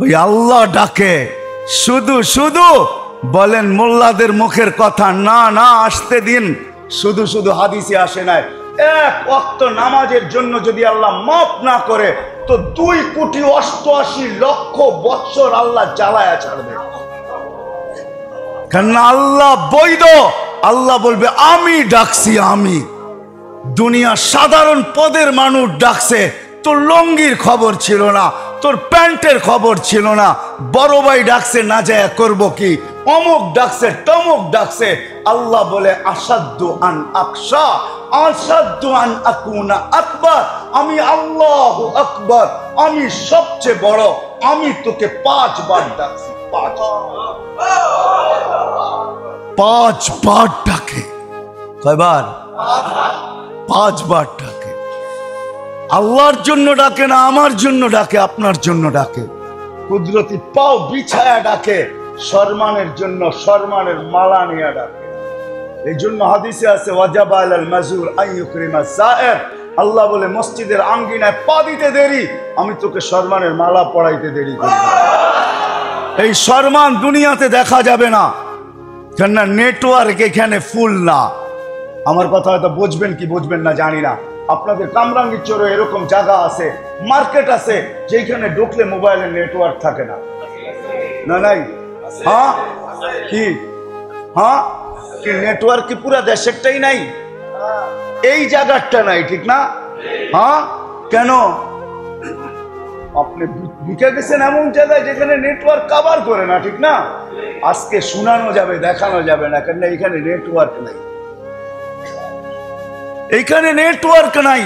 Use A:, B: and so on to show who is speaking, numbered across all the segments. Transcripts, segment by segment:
A: ওই আল্লাহ ডাকে। শুধু শুধু বলেন মোল্লাদের মুখের কথা, না না, আসতে দিন। শুধু শুধু হাদিসে আসে নাই। এক ওয়াক্ত নামাজের জন্য যদি আল্লাহ মাফ না করে তো 2,88,00,000 বৎসর আল্লাহ জ্বালায়া ছাড়বে। কেন আল্লাহ বৈধ। আল্লাহ বলবে আমি ডাকছি। আমি দুনিয়া সাধারণ পদের মানুষ ডাকছে, তোর লঙ্গির খবর ছিল না, তোর প্যান্টের খবর ছিল না। বড় ভাই ডাকছে, না যায় করবো কি, অমুক ডাকছে, তমুক ডাকছে। আল্লাহ বলে আসাদ্দু আন আকশা, আসাদ্দু আন আকুনা আকবার। আমি আল্লাহু আকবার, আমি সবচেয়ে বড়। আমি তোকে 5 বার ডাকছি। 5 বার ডাকে। কয়বার? 5 বার ডাকে। আল্লাহর জন্য ডাকে না, আমার জন্য ডাকে, আপনার জন্য ডাকে। কুদরতি পাও বিছায়া ডাকে, সম্মানের জন্য সম্মানের মালা নিয়ে ডাকে। এই জন্য হাদিসে আছে ওয়াজাবা আলাল মাজুর আন ইউকরিমা যায়ের। আল্লাহ বলে মসজিদের আঙ্গিনায় পা দিতে দেরি, আমি তোকে সম্মানের মালা পরাইতে দেরি করব। এই সম্মান দুনিয়াতে দেখা যাবে না, কেন নেটওয়ার্ক এখানে ফুল না। আমার কথা হয়তো বুঝবেন কি বুঝবেন না জানি না। আপনাদের কামরাঙ্গীর চরে এরকম জায়গা আছে, মার্কেট আছে, যেখানে ঢুকলে মোবাইলের নেটওয়ার্ক থাকে না। না নাই? হ্যাঁ কি? হ্যাঁ কি নেটওয়ার্ক কি পুরা দেশেরটাই নাই? এই জায়গাটা নাই, ঠিক না? হ্যাঁ কেন? আপনি ঢুকে গেছেন এমন জায়গায় যেখানে নেটওয়ার্ক কভার করে না, ঠিক না? আজকে শোনানো যাবে, দেখানো যাবে না, কেন এখানে নেটওয়ার্ক নাই। এইখানে নেটওয়ার্ক নাই।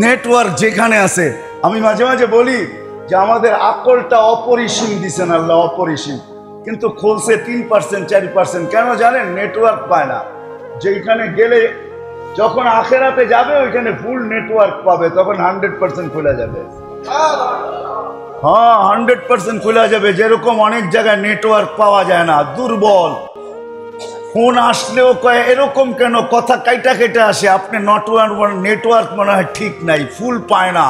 A: নেটওয়ার্ক যেখানে আছে, আমি মাঝে মাঝে বলি যে আমাদের আকলটা অপরিসীম দিছেন আল্লাহ, অপরিসীম, কিন্তু খুলছে 3% 4%। কেন জানেন? নেটওয়ার্ক পায় না। যেখানে গেলে যখন আখেরাতে যাবে ওইখানে ফুল নেটওয়ার্ক পাবে, তখন 100% খুলে যাবে। হ্যাঁ 100% খুলে যাবে। যেরকম অনেক জায়গায় নেটওয়ার্ক পাওয়া যায় না, দুর্বল। ফোন আসলেও কয় এরকম কেন, কথা কাইটা কেটে আসে। আপনি নেটওয়ার্ক মনে হয় ঠিক নাই, ফুল পায় না।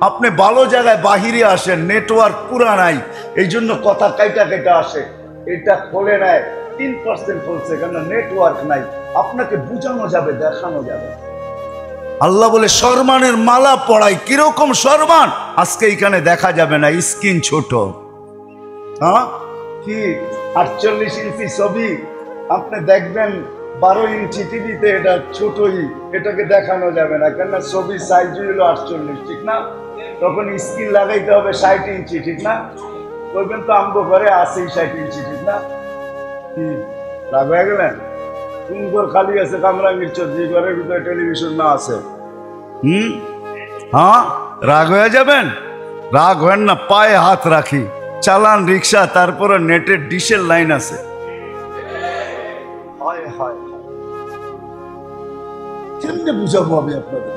A: আপনি ভালো জায়গায় বাহিরে আসেন, নেটওয়ার্ক পুরা নাই, এই জন্য কথা কাইটা কেটে আসে। এটা খোলে নেয় 3% খুলছে, কেন নেটওয়ার্ক নাই। আপনাকে বুঝানো যাবে, দেখানো যাবে। আল্লাহ বলে সম্মানের মালা পড়াই। কিরকম সম্মান? আজকে এখানে দেখা যাবে না, স্ক্রিন ছোট। হ্যাঁ কি 48 ইঞ্চি ছবি আপনি দেখবেন, 12 ইঞ্চি টিভিতে এটা ছোটই, এটাকে দেখানো যাবে না, কেন ছবি সাইজ হলো 48, ঠিক না? তখন স্ক্রিন লাগাইতে হবে 60 ইঞ্চি, ঠিক না? বলবেন তো আমগো ঘরে আছে 60 ইঞ্চি, ঠিক না? কি রাগ হয়ে গেলেন? কোন ঘর খালি আছে কামরাঙ্গীর চর, যে ঘরের ভিতরে টেলিভিশন না আছে? হ্যাঁ রাগ হয়ে যাবেন? রাগ হয় না, পায়ে হাত রাখি। চালান রিক্সা, তারপরে নেটের ডিশের লাইন আছে। কেমনে বুঝাবো আমি আপনাদের?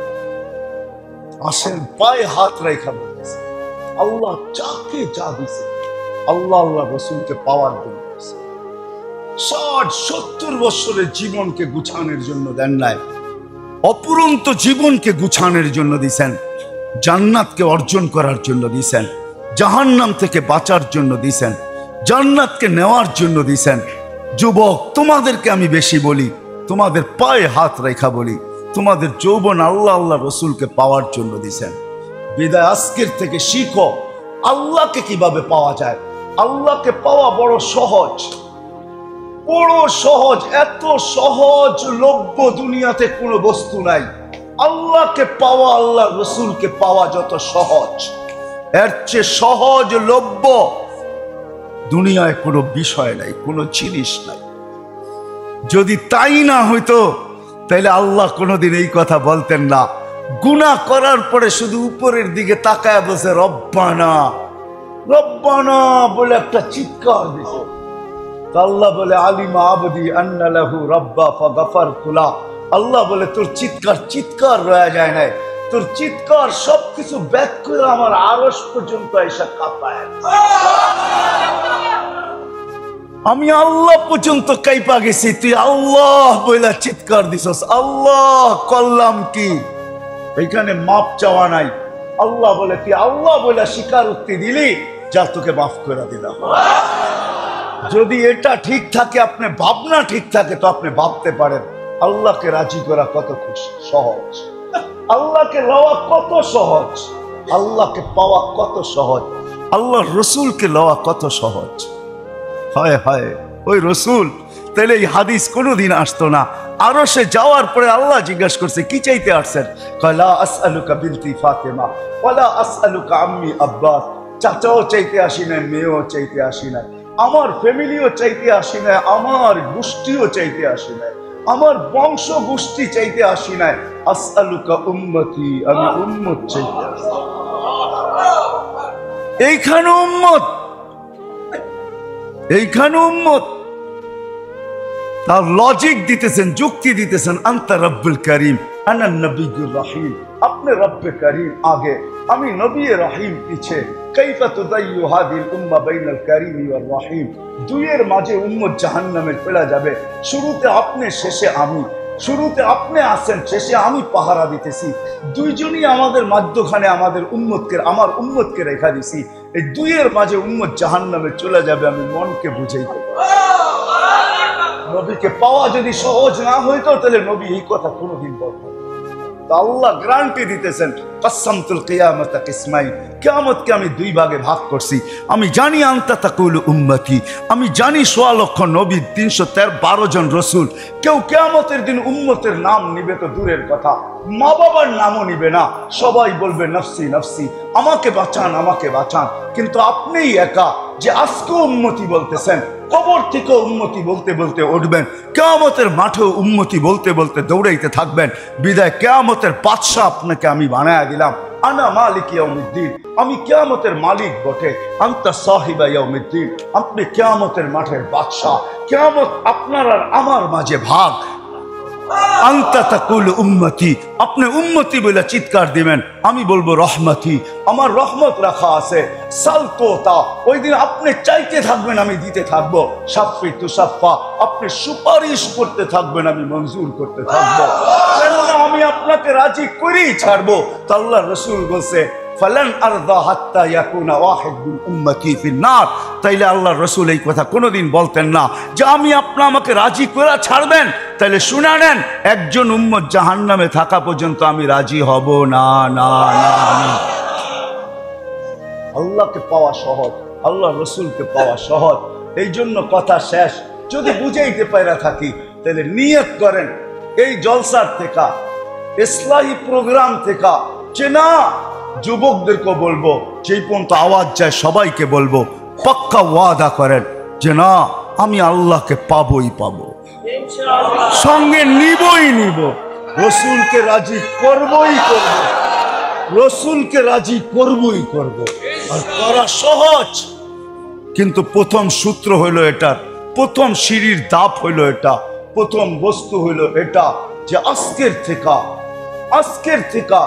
A: আসেন, পায়ে হাত রেখা বলতেছে আল্লাহ যাকে যা দিছে, আল্লাহ আল্লাহ রসুলকে পাওয়ার জন্য 60-70 বছরের জীবনকে গুছানোর জন্য দেন নাই, অপুরন্ত জীবনকে গুছানোর জন্য দিছেন, জান্নাতকে অর্জন করার জন্য দিছেন, জাহান্নাম থেকে বাঁচার জন্য দিছেন, জান্নাতকে নেওয়ার জন্য দিছেন। যুবক তোমাদেরকে আমি বেশি বলি, তোমাদের পায়ে হাত রেখা বলি, তোমাদের যৌবন আল্লাহ আল্লাহ রসুলকে পাওয়ার জন্য দিছেন। বিদায় আজকের থেকে শিখো আল্লাহকে কিভাবে পাওয়া যায়। আল্লাহকে পাওয়া বড় সহজ, বড় সহজ। এত সহজ লভ্য দুনিয়াতে কোনো বস্তু নাই। আল্লাহকে পাওয়া, আল্লাহ রসুলকে পাওয়া যত সহজ, এর চেয়ে সহজ লভ্য দুনিয়ায় কোনো বিষয় নাই, কোনো জিনিস নাই। যদি তাই না হইতো তাইলে আল্লাহ কোনোদিন এই কথা বলতেন না। গুনাহ করার পরে শুধু উপরের দিকে তাকায় বসে রব্বানা রব্বানা বলে একটা চিৎকার দিছে। আল্লাহ বলে আলিমা আবদি আন্না লাহু রাব্বা ফাগাফারতু লা। আল্লাহ বলে তোর চিৎকার রয়ে যায় নাই, তোর চিৎকার সবকিছু ব্যাক করে আমার আরশ পর্যন্ত এসে কাঁপায়। আমি আল্লাহ পর্যন্ত কাইপা গেছি, তুই আল্লাহ বইলা চিৎকার দিছস। আল্লাহ করলাম কি? এখানে মাপ চাওয়া নাই। আল্লাহ বলে তুই আল্লাহ বইলা স্বীকারোক্তি দিলি, যা তোকে মাফ করে দিলাম। যদি এটা ঠিক থাকে, আপনি ভাবনা ঠিক থাকে, তো আপনি ভাবতে পারেন আল্লাহকে রাজি করা কত সহজ, আল্লাহকে লওয়া কত সহজ, আল্লাহকে পাওয়া কত সহজ, আল্লাহ রসুলকে লওয়া কত সহজ। হায় হায় ওই রসুল, তাহলে এই হাদিস কোনোদিন আসতো না। আরো সে যাওয়ার পরে আল্লাহ জিজ্ঞাসা করছে কি চাইতে আসছেন? লা আসআলুকা বিনতি ফাতেমা ওয়ালা আসআলুকা আম্মি আব্বাস। চাচাও চাইতে আসি নাই, মেয়েও চাইতে আসি নাই, আমার ফ্যামিলিও চাইতে আসি নাই, আমার গোষ্ঠীও চাইতে আসি নাই, আমার বংশ গোষ্ঠী চাইতে আসি নাই। আসআলুকা উম্মতি, আমি উম্মত চাইতে আসি। এইখানে উম্মত, এইখানে উম্মত। তার লজিক দিতেছেন, যুক্তি দিতেছেন। আনতা রব্বুল করিম আনা নবিয়্যুর রহিম। আপনি রব্বে করিম আগে, আমি নবী রহিম পিছে। কাইফা তুদাইয়ু হাদিল উম্মাহ বাইনাল করিম ওয়ার রহিম। দুইয়ের মাঝে উম্মত জাহান্নামে চলে যাবে। শুরুতে আপনি, শেষে আমি। শুরুতে আপনি আছেন, শেষে আমি পাহারা দিতেছি। দুইজনই আমাদের মাঝখানে আমাদের উম্মতকে, আমার উম্মতকে রেখা দিছি। এই দুইয়ের মাঝে উম্মত জাহান্নামে চলে যাবে। আমি মনকে বুঝাইতে পারি। নবীকে পাওয়া যদি সহজ না হইতো, তাহলে নবী এই কথা কোনোদিন বলতেন। আল্লাহ গ্যারান্টি দিতেছেন, কাসসামতুল কিয়ামাতা কিসমাইন, কিয়ামতকে আমি দুই ভাগে ভাগ করছি। আমি জানি আনতা তাকুলু উম্মতি, আমি জানি ১৬ লক্ষ নবী, ৩১৩ জন রসুল। কেউ কিয়ামতের দিন উম্মতের নাম নিবে তো দূরের কথা, মা বাবার নামও নিবে না। সবাই বলবে নফসি নফসি, আমাকে বাঁচান, আমাকে বাঁচান। কিন্তু আপনিই একা যে আজকে উম্মতি বলতেছেন, কবর থেকে উম্মতি বলতে বলতে উঠবেন, কিয়ামতের মাঠেও উম্মতি বলতে বলতে দৌড়াইতে থাকবেন। বিদায় কিয়ামতের বাদশা আপনাকে আমি বানায়া দিলাম। আনা মালিক ইয়াউমিদ্দিন, আমি কিয়ামতের মালিক বটে। আনতা সাহিবা ইয়াউমিদ্দিন, আপনি কিয়ামতের মাঠের বাদশা। কিয়ামত আপনার আর আমার মাঝে ভাগ। আনতা তাকুলু উম্মতি, আপনি উম্মতি বলে চিৎকার দিবেন, আমি বলবো রহমতি, আমার রহমত রাখা আছে। সালতোতা, ওই দিন আপনি চাইতে থাকবেন, আমি দিতে থাকবো। সাফি তুসাফা, আপনি সুপারিশ করতে থাকবেন, আমি মঞ্জুর করতে থাকবো। কেননা আমি আপনাকে রাজি করেই ছাড়বো। তো আল্লাহ রসুল বলছে ফালান আরদা হাত্তা ইয়াকুনা ওয়াহিদ মিন উম্মতি ফিন নার। তাইলে আল্লাহ রসুল এই কথা কোনোদিন বলতেন না যে আমি আমাকে রাজি করে ছাড়বেন। তাইলে শুনে নেন, একজন উম্মত জাহান্নামে থাকা পর্যন্ত আমি রাজি হব না, না না না। আল্লাহকে পাওয়া সহজ, আল্লাহ রসুলকে পাওয়া সহজ। এই জন্য কথা শেষ। যদি বুঝাইতে পারা থাকি, তাহলে নিয়ত করেন এই জলসার থেকে, ইসলাহি প্রোগ্রাম থেকে, চেনা যুবকদেরকে বলবো, যেই পর্যন্ত আওয়াজ যায় সবাইকে বলবো, পাক্কা ওয়াদা করেন যে না, আমি আল্লাহকে পাবোই পাবো, সঙ্গে নিবই নিব, রসুলকে রাজি করবই করব, রসুলকে রাজি করবই করব। আর করা সহজ, কিন্তু প্রথম সূত্র হইল এটা, প্রথম সিঁড়ির ধাপ হইল এটা, প্রথম বস্তু হইল এটা যে আজকের থেকে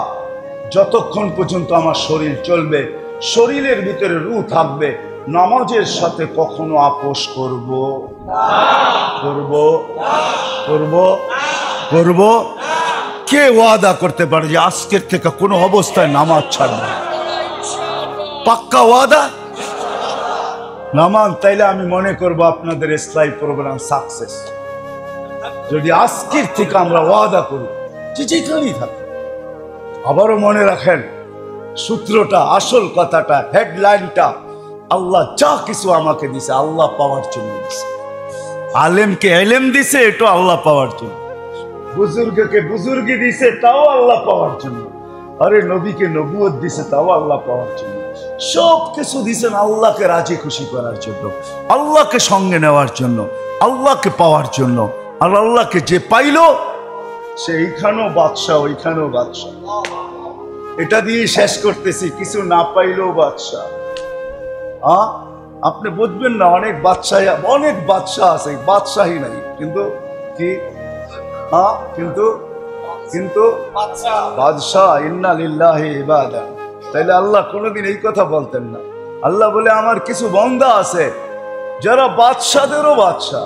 A: যতক্ষণ পর্যন্ত আমার শরীর চলবে, শরীরের ভিতরে রূহ থাকবে, নামাজের সাথে কখনো আপোষ করব কে ওয়াদা করতে পারে যে আজকের থেকে কোনো অবস্থায় নামাজ ছাড়বে? পাক্কা ওয়াদা নামান, তাইলে আমি মনে করব আপনাদের ইসলাহি প্রোগ্রাম সাকসেস। যদি আজকের থেকে আমরা ওয়াদা করি যে যেখানেই থাকি। আবারও মনে রাখেন সূত্রটা, আসল কথাটা, হেডলাইনটা, আল্লাহ যা কিছু আমাকে দিছে আল্লাহ পাওয়ার জন্য দিছে। আলেমকে এলেম দিছে, এটা আল্লাহ পাওয়ার জন্য। বুজুর্গকে বুজুর্গি দিছে, তাও আল্লাহ পাওয়ার জন্য। আরে নবীকে নবুয়ত দিছে, তাও আল্লাহ পাওয়ার জন্য। সব কিছু দিছেন আল্লাহকে রাজি খুশি করার জন্য, আল্লাহকে সঙ্গে নেওয়ার জন্য, আল্লাহকে পাওয়ার জন্য। আর আল্লাহকে যে পাইল সে এইখানেও বাদশাহ, ওইখানেও বাদশাহ। এটা দিয়ে শেষ করতেছি, কিছু না পাইলেও বাদশাহ। আপনি বুঝবেন না, অনেক বাদশাহ আছে, বাদশাহী নাই, কিন্তু কি কিন্তু বাদশাহ। ইন্না লিল্লাহি ইবাদা। তাইলে আল্লাহ কোনোদিন এই কথা বলতেন না। আল্লাহ বলে আমার কিছু বান্দা আছে যারা বাদশাদেরও বাদশাহ,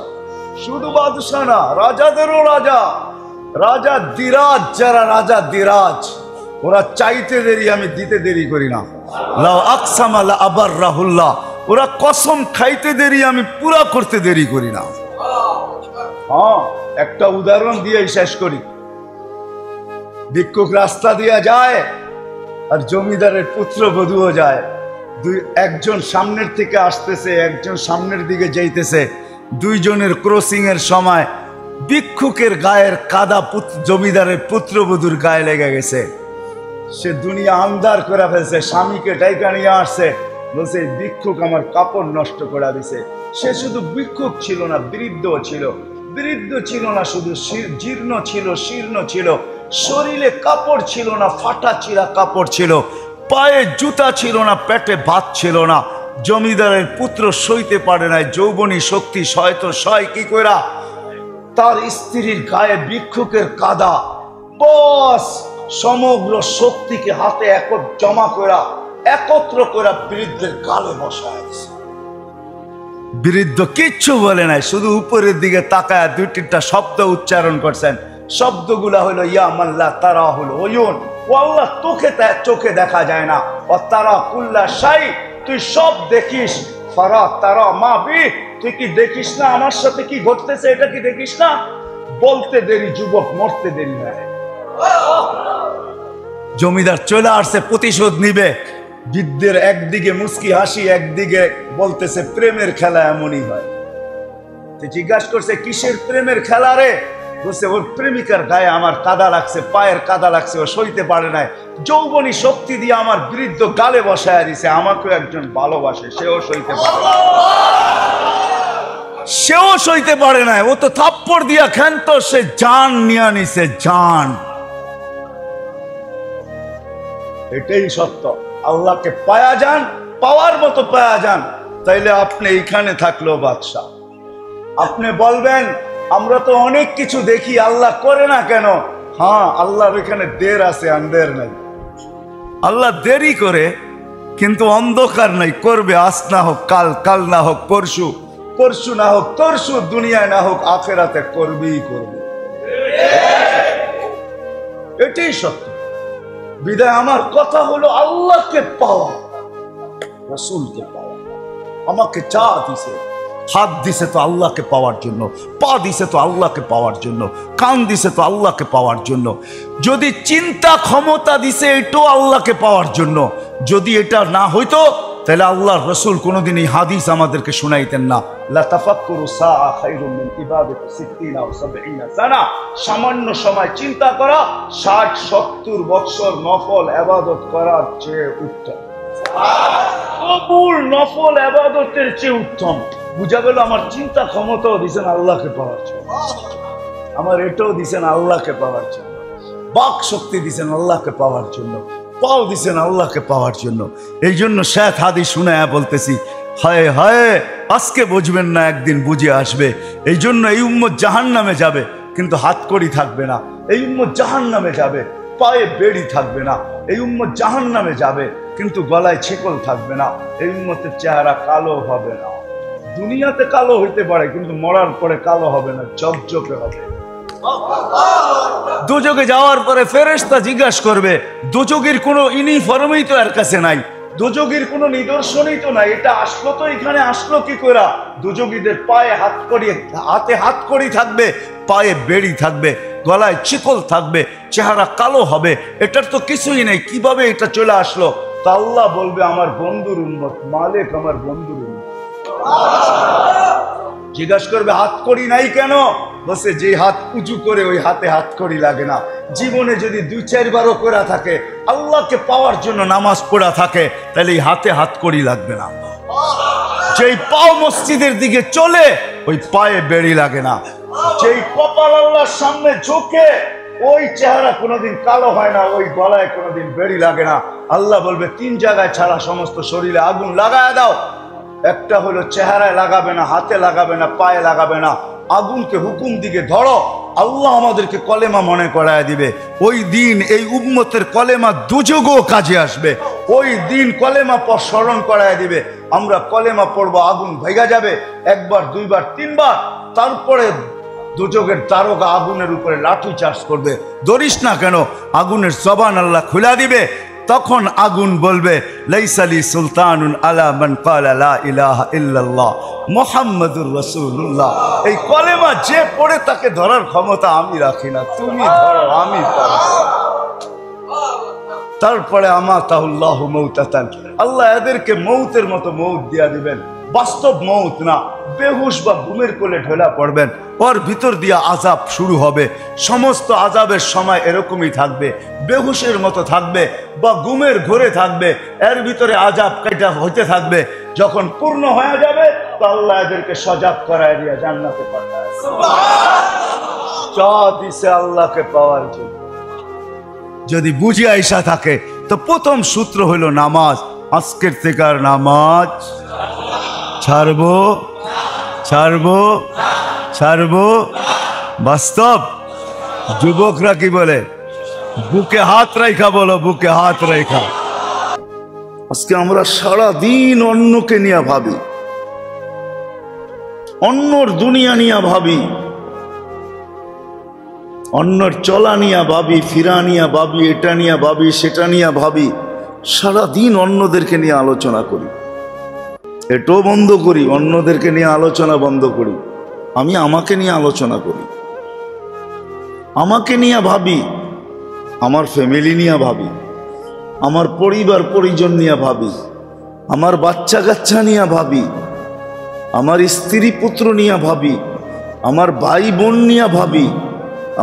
A: শুধু বাদশাহ না, রাজাদেরও রাজা, রাজা দিরাজ। যারা রাজা দিরাজ, ওরা চাইতে দেরি, আমি দিতে দেরি করি না। লাউ আকসামা লা আবাররাহুল্লাহ, ওরা কসম খাইতে দেরি, আমি পুরা করতে দেরি করি না। হ্যাঁ, একটা উদাহরণ দিয়ে শেষ করি। ভিক্ষুক রাস্তা দিয়ে যায় আর জমিদারের পুত্রবধূও যায়। একজন সামনের থেকে আসতেছে, একজন সামনের দিকে যাইতেছে। দুইজনের ক্রসিং এর সময় ভিক্ষুকের গায়ের কাদা জমিদারের পুত্রবধূর গায়ে লেগে গেছে। সে দুনিয়া আন্ধার করে ফেলছে, স্বামীকে ডাইকা নিয়ে আসছে, বলছে ভিক্ষুক আমার কাপড় নষ্ট করে দিছে। সে শুধু ভিক্ষুক ছিল না, বৃদ্ধ ছিল। বৃদ্ধ ছিল না শুধু, জীর্ণ ছিল, শীর্ণ ছিল, শরীরে কাপড় ছিল না, ফাটা চিরা কাপড় ছিল, পায়ে জুতা ছিল না, পেটে ভাত ছিল না। জমিদারের পুত্র সইতে পারে নাই, যৌবনী শক্তি সয়তো সয় কি কইরা তার স্ত্রীর গায়ে ভিক্ষুকের কাদা, বস সমগ্র শক্তিকে হাতে জমা করা, একত্র করা বৃদ্ধের গালে বসায় দিছে। বৃদ্ধ কিচ্ছু বলে নাই, শুধু উপরের দিকে তাকায় দুই তিনটা শব্দ উচ্চারণ করছেন। শব্দগুলা হলো ইয়া মাল্লা তারা হলো ওয়ুন, ও আল্লাহ তোকে চোখে দেখা যায় না, ও তারা কুল্লা শাই, তুই সব দেখিস, ফারা তারা মা বি, তুই কি দেখিস না আমার সাথে কি ঘটতেছে, এটা কি দেখিস না? বলতে দেরি যুবক, মরতে দেরি হয়। জমিদার চলে আসছে, প্রতিশোধ নিবে। বৃদ্ধের একদিকে মুস্কি হাসি, একদিকে বলতেছে প্রেমের খেলা এমনই হয়। জিজ্ঞাসা করছে কিসের প্রেমের খেলা রে? বলছে ওর প্রেমিকার গায়ে আমার কাদা লাগছে, পায়ের কাদা লাগছে, ও সইতে পারে নাই, যৌবনী শক্তি দিয়ে আমার বৃদ্ধ গালে বসায় দিছে। আমাকেও একজন ভালোবাসে, সেও সইতে পারে, সেও সইতে পারে নাই, ও তো থাপ্পড় দিয়া ক্ষান্ত, সে জান নিয়ে নিছে, জান। এটাই সত্য। আল্লাহকে পায়া যান, পাওয়ার মতো পায়া যান, তাইলে আপনি এইখানে থাকলেও বাদশা। আপনি বলবেন আমরা তো অনেক কিছু দেখি, আল্লাহ করে না কেন? হ্যাঁ, আল্লাহর এখানে দের আছে, আন্দের নাই। আল্লাহ দেরি করে, কিন্তু অন্ধকার নাই, করবে। আজ না হোক কাল, কাল না হোক পরশু, পরশু না হোক তরশু, দুনিয়ায় না হোক আখেরাতে করবেই করবে। এটাই সত্য। বিদায় আমার কথা হলো আল্লাহকে পাওয়া, রাসূলকে পাওয়া। আমাকে চা দিছে, হাত দিছে তো আল্লাহকে পাওয়ার জন্য, পা দিছে তো আল্লাহকে পাওয়ার জন্য, কান দিছে তো আল্লাহকে পাওয়ার জন্য। যদি চিন্তা ক্ষমতা দিছে এটাও আল্লাহকে পাওয়ার জন্য। যদি এটা না হইতো তাহলে আল্লাহর রাসূল কোনোদিন এই হাদিস আমাদেরকে শুনাইতেন না, লা তাফাক্কুরু সাআ খায়রুম মিন ইবাদাতি 60 আও 70 সানা। সামান্য সময় চিন্তা করা 60-70 বছর নফল ইবাদত করার চেয়ে উত্তম, কবুল নফল ইবাদতের চেয়ে উত্তম। বুঝা গেল আমার চিন্তা ক্ষমতাও দিছেন আল্লাহকে পাওয়ার জন্য, আমার এটাও দিছেন আল্লাহকে পাওয়ার জন্য, বাক শক্তি দিছেন আল্লাহকে পাওয়ার জন্য, পাও দিছেন আল্লাহকে পাওয়ার জন্য। এই জন্য শেখ হাদিস শুনায়া বলতেছি, হায় হায় আজকে বুঝবেন না, একদিন বুঝে আসবে। এই জন্য এই উম্মত জাহান্নামে যাবে, কিন্তু হাতকড়ি থাকবে না। এই উম্মত জাহান্নামে যাবে, পায়ে বেড়ি থাকবে না। এই উম্মত জাহান্নামে যাবে, কিন্তু গলায় ছেকল থাকবে না। এই উম্মতের চেহারা কালো হবে না। দুনিয়াতে কালো হইতে পারে, কিন্তু মরার পরে কালো হবে না, ঝকঝকে হবে। দোজকে যাওয়ার পরে ফেরেশতা জিজ্ঞাসা করবে, দোজকের কোনো ইউনিফর্মই তো এর কাছে নাই, দোজকের কোনো নিদর্শনই তো নাই, এটা আসলো তো এখানে আসলো কি করে? দোজকীদের পায়ে হাতে হাত কড়ি থাকবে, পায়ে বেড়ি থাকবে, গলায় চিকল থাকবে, চেহারা কালো হবে, এটার তো কিছুই নেই, কিভাবে এটা চলে আসলো? তা আল্লাহ বলবে আমার বন্ধুর উম্মত, মালিক আমার বন্ধুর উম্মত। জিজ্ঞাসা করবে হাত কড়ি নাই কেন? বলছে যে হাত উঁচু করে ওই হাতে হাত কড়ি লাগে না। জীবনে যদি 2-4 বারও করা থাকে, আল্লাহকে পাওয়ার জন্য নামাজ পড়া থাকে, তাহলে এই হাতে হাত কড়ি লাগবে না। যেই পাও মসজিদের দিকে চলে, ওই পায়ে বেড়ি লাগে না। যেই কপাল আল্লাহর সামনে ঝোঁকে, ওই চেহারা কোনোদিন কালো হয় না, ওই গলায় কোনোদিন বেড়ি লাগে না। আল্লাহ বলবে 3 জায়গায় ছাড়া সমস্ত শরীরে আগুন লাগায় দাও। একটা হলো চেহারায় লাগাবে না, হাতে লাগাবে না, পায়ে লাগাবে না, আগুনকে হুকুম দিকে ধরো। আল্লাহ আমাদেরকে কলেমা মনে করায় দিবে। ওই দিন এই উম্মতের কলেমা দুযোগও কাজে আসবে। ওই দিন কলেমা পর স্মরণ করায় দিবে। আমরা কলেমা পড়বো, আগুন ভেঙে যাবে 1 বার 2 বার 3 বার। তারপরে দুযোগের দারোগা আগুনের উপরে লাঠি চার্জ করবে, ধরিস না কেন? আগুনের জবান আল্লাহ খুলে দিবে। তখন আগুন বলবে লাইসালি সুলতানুন আলা মান ক্বালা লা ইলাহা ইল্লাল্লাহ মুহাম্মাদুর রাসূলুল্লাহ। এই কলেমা যে পড়ে তাকে ধরার ক্ষমতা আমি রাখি না, তুমি ধরো, আমি পারি। তারপরে আমাতাহুল্লাহু মাউতাতান, আল্লাহ এদেরকে মৌতের মতো মৌত দিয়া দিবেন, বাস্তব মৌত না, বেহুশ বা ঘুমের কোলে ঢোলা পড়বেন, ওর ভিতর দিয়া আযাব শুরু হবে। সমস্ত আযাবের সময় এরকমই থাকবে, বেহুশের মতো থাকবে বা ঘুমের ঘোরে থাকবে, এর ভিতরে আযাব কাটা হইতে থাকবে। যখন পূর্ণ হয়ে যাবে তো আল্লাহ এদেরকে সজাগ করায় দিয়া জান্নাতে পাঠায়। সুবহানাল্লাহ। চা দিছে আল্লাহকে পাওয়ার জন্য। যদি বুঝে আইসা থাকে তো প্রথম সূত্র হলো নামাজ। আজকের থেকে আর নামাজ ছাড়বো ছাড়বো ছাড়বো। বাস্তব যুবকরা কি বলে? বুকে হাত রাখা বলো, বুকে হাত রাখা। আজকে আমরা সারা দিন অন্যকে নিয়ে ভাবি, অন্যর দুনিয়া নিয়ে ভাবি, অন্যর চলা নিয়ে ভাবি, ফিরা নিয়ে ভাবি, এটা নিয়ে ভাবি, সেটা নিয়ে ভাবি। সারা দিন অন্যদেরকে নিয়ে আলোচনা করি, এটাও বন্ধ করি, অন্যদেরকে নিয়ে আলোচনা বন্ধ করি। আমি আমাকে নিয়ে আলোচনা করি, আমাকে নিয়ে ভাবি, আমার ফ্যামিলি নিয়ে ভাবি, আমার পরিবার পরিজন নিয়ে ভাবি, আমার বাচ্চা কাচ্চা নিয়ে ভাবি, আমার স্ত্রী পুত্র নিয়ে ভাবি, আমার ভাই বোন নিয়ে ভাবি,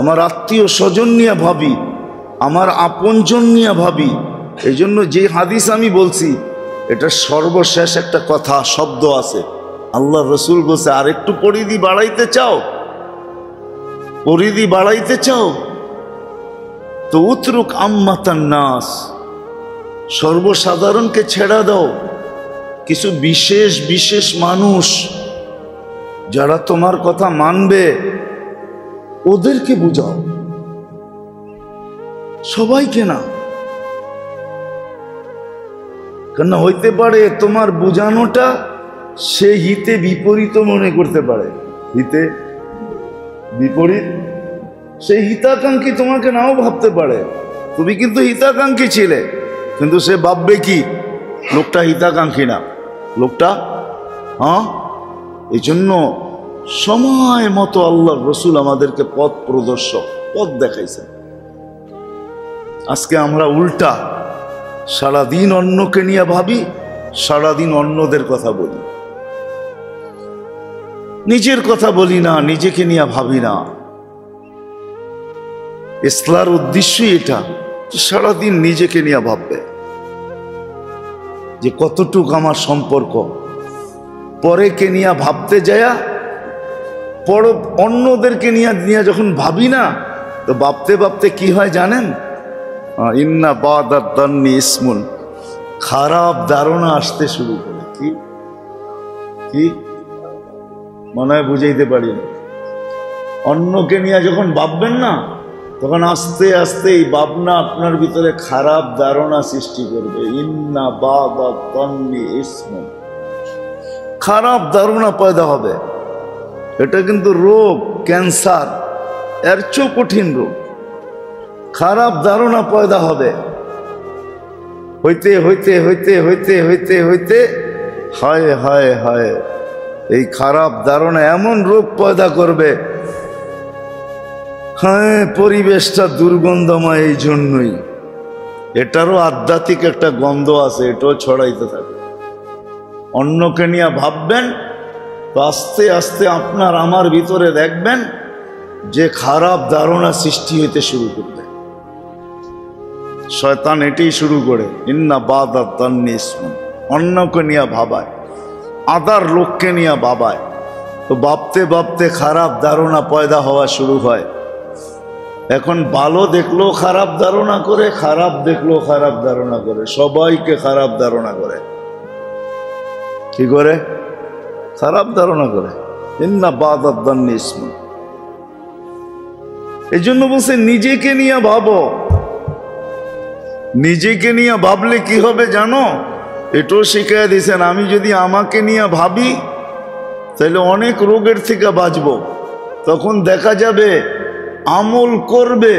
A: আমার আত্মীয় স্বজন নিয়ে ভাবি, আমার আপনজন নিয়ে ভাবি। এই জন্য যে হাদিস আমি বলছি এটা সর্বশেষ একটা কথা শব্দ আছে। আল্লাহ রসুল বলছে, আর একটু পরিধি বাড়াইতে চাও, পরিধি বাড়াইতে চাও তো উতরুক আম্মাতান নাস, সর্বসাধারণকে ছেড়া দাও। কিছু বিশেষ বিশেষ মানুষ যারা তোমার কথা মানবে ওদেরকে বুঝাও, সবাইকে না। কেন হইতে পারে তোমার বুঝানোটা সে হিতে বিপরীত মনে করতে পারে, হিতে বিপরীত। সে হিতাকাঙ্ক্ষী তোমাকে নাও ভাবতে পারে, তুমি কিন্তু হিতাকাঙ্ক্ষী ছিলে, কিন্তু সে ভাববে কি লোকটা হিতাকাঙ্ক্ষী না, লোকটা এই জন্য সময় মতো আল্লাহ রসুল আমাদেরকে পথ প্রদর্শক, পথ দেখাইছেন। আজকে আমরা উল্টা, সারাদিন অন্যকে নিয়ে ভাবি, সারাদিন অন্যদের কথা বলি, নিজের কথা বলি না, নিজেকে নিয়ে ভাবি না। ইসলার উদ্দেশ্যই এটা, সারাদিন নিজেকে নিয়ে ভাববে যে কতটুক আমার সম্পর্ক। পরেকে নিয়ে ভাবতে যায়া অন্যদেরকে নিয়ে যখন ভাবি না তো ভাবতে ভাবতে কি হয় জানেন? ইন্না বাদাত দান্নি ইসমুন, খারাপ ধারণা আসতে শুরু করে। কি কি মনে হয় বুঝাইতে পারি না। অন্যকে নিয়ে যখন ভাববেন না তখন আস্তে আস্তে এই ভাবনা আপনার ভিতরে খারাপ ধারণা সৃষ্টি করবে। ইন্না বাদাত দান্নি ইসমুন, খারাপ ধারণা পয়দা হবে। এটা কিন্তু রোগ, ক্যান্সার, এর চেয়েও কঠিন রোগ। খারাপ ধারণা পয়দা হবে, হইতে হইতে হইতে হইতে হইতে হইতে হায় হায় হায়, এই খারাপ ধারণা এমন রোগ পয়দা করবে। হ্যাঁ, পরিবেশটা দুর্গন্ধময়। এই জন্যই এটারও আধ্যাত্মিক একটা গন্ধ আছে, এটাও ছড়াইতে থাকে। অন্যকে নিয়ে ভাববেন তো আস্তে আস্তে আপনার আমার ভিতরে দেখবেন যে খারাপ ধারণা সৃষ্টি হইতে শুরু করবে। শয়তান এটাই শুরু করে, ইন্না বাদাত দান্নি ইসমুন, অন্যকে নিয়ে ভাবায়, আদার লোককে নিয়ে ভাবায়। তো ভাবতে ভাবতে খারাপ ধারণা পয়দা হওয়া শুরু হয়। এখন ভালো দেখলেও খারাপ ধারণা করে, খারাপ দেখলেও খারাপ ধারণা করে, সবাইকে খারাপ ধারণা করে। কি করে? খারাপ ধারণা করে। ইন্না বাদাত দান্নি ইসমুন। এই জন্য বলছে নিজেকে নিয়ে ভাবো। নিজেকে নিয়ে ভাবলে কি হবে জানো? এটাও শিখিয়ে দিয়েছেন, আমি যদি আমাকে নিয়ে ভাবি তাহলে অনেক রোগের থেকে বাঁচব। তখন দেখা যাবে আমল করবে,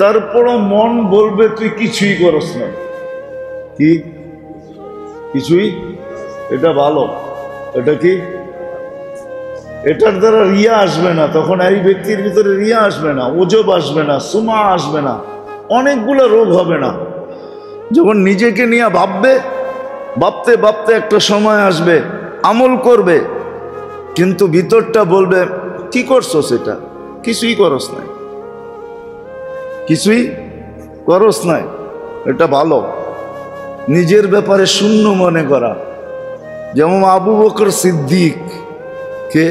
A: তারপরও মন বলবে তুই কিছুই করস না। কি কিছুই, এটা ভালো। এটা কি? এটার দ্বারা রিয়া আসবে না, তখন এই ব্যক্তির ভিতরে রিয়া আসবে না, ওজব আসবে না, সুমা আসবে না, অনেকগুলো রোগ হবে না। যখন নিজেকে নিয়ে ভাববে, ভাবতে ভাবতে একটা সময় আসবে আমল করবে, কিন্তু ভিতরটা বলবে কি করছো, সেটা কিছুই করস নাই, কিছুই করস নাই। এটা ভালো, নিজের ব্যাপারে শূন্য মনে করা। যেমন আবু বকর সিদ্দিক, কে?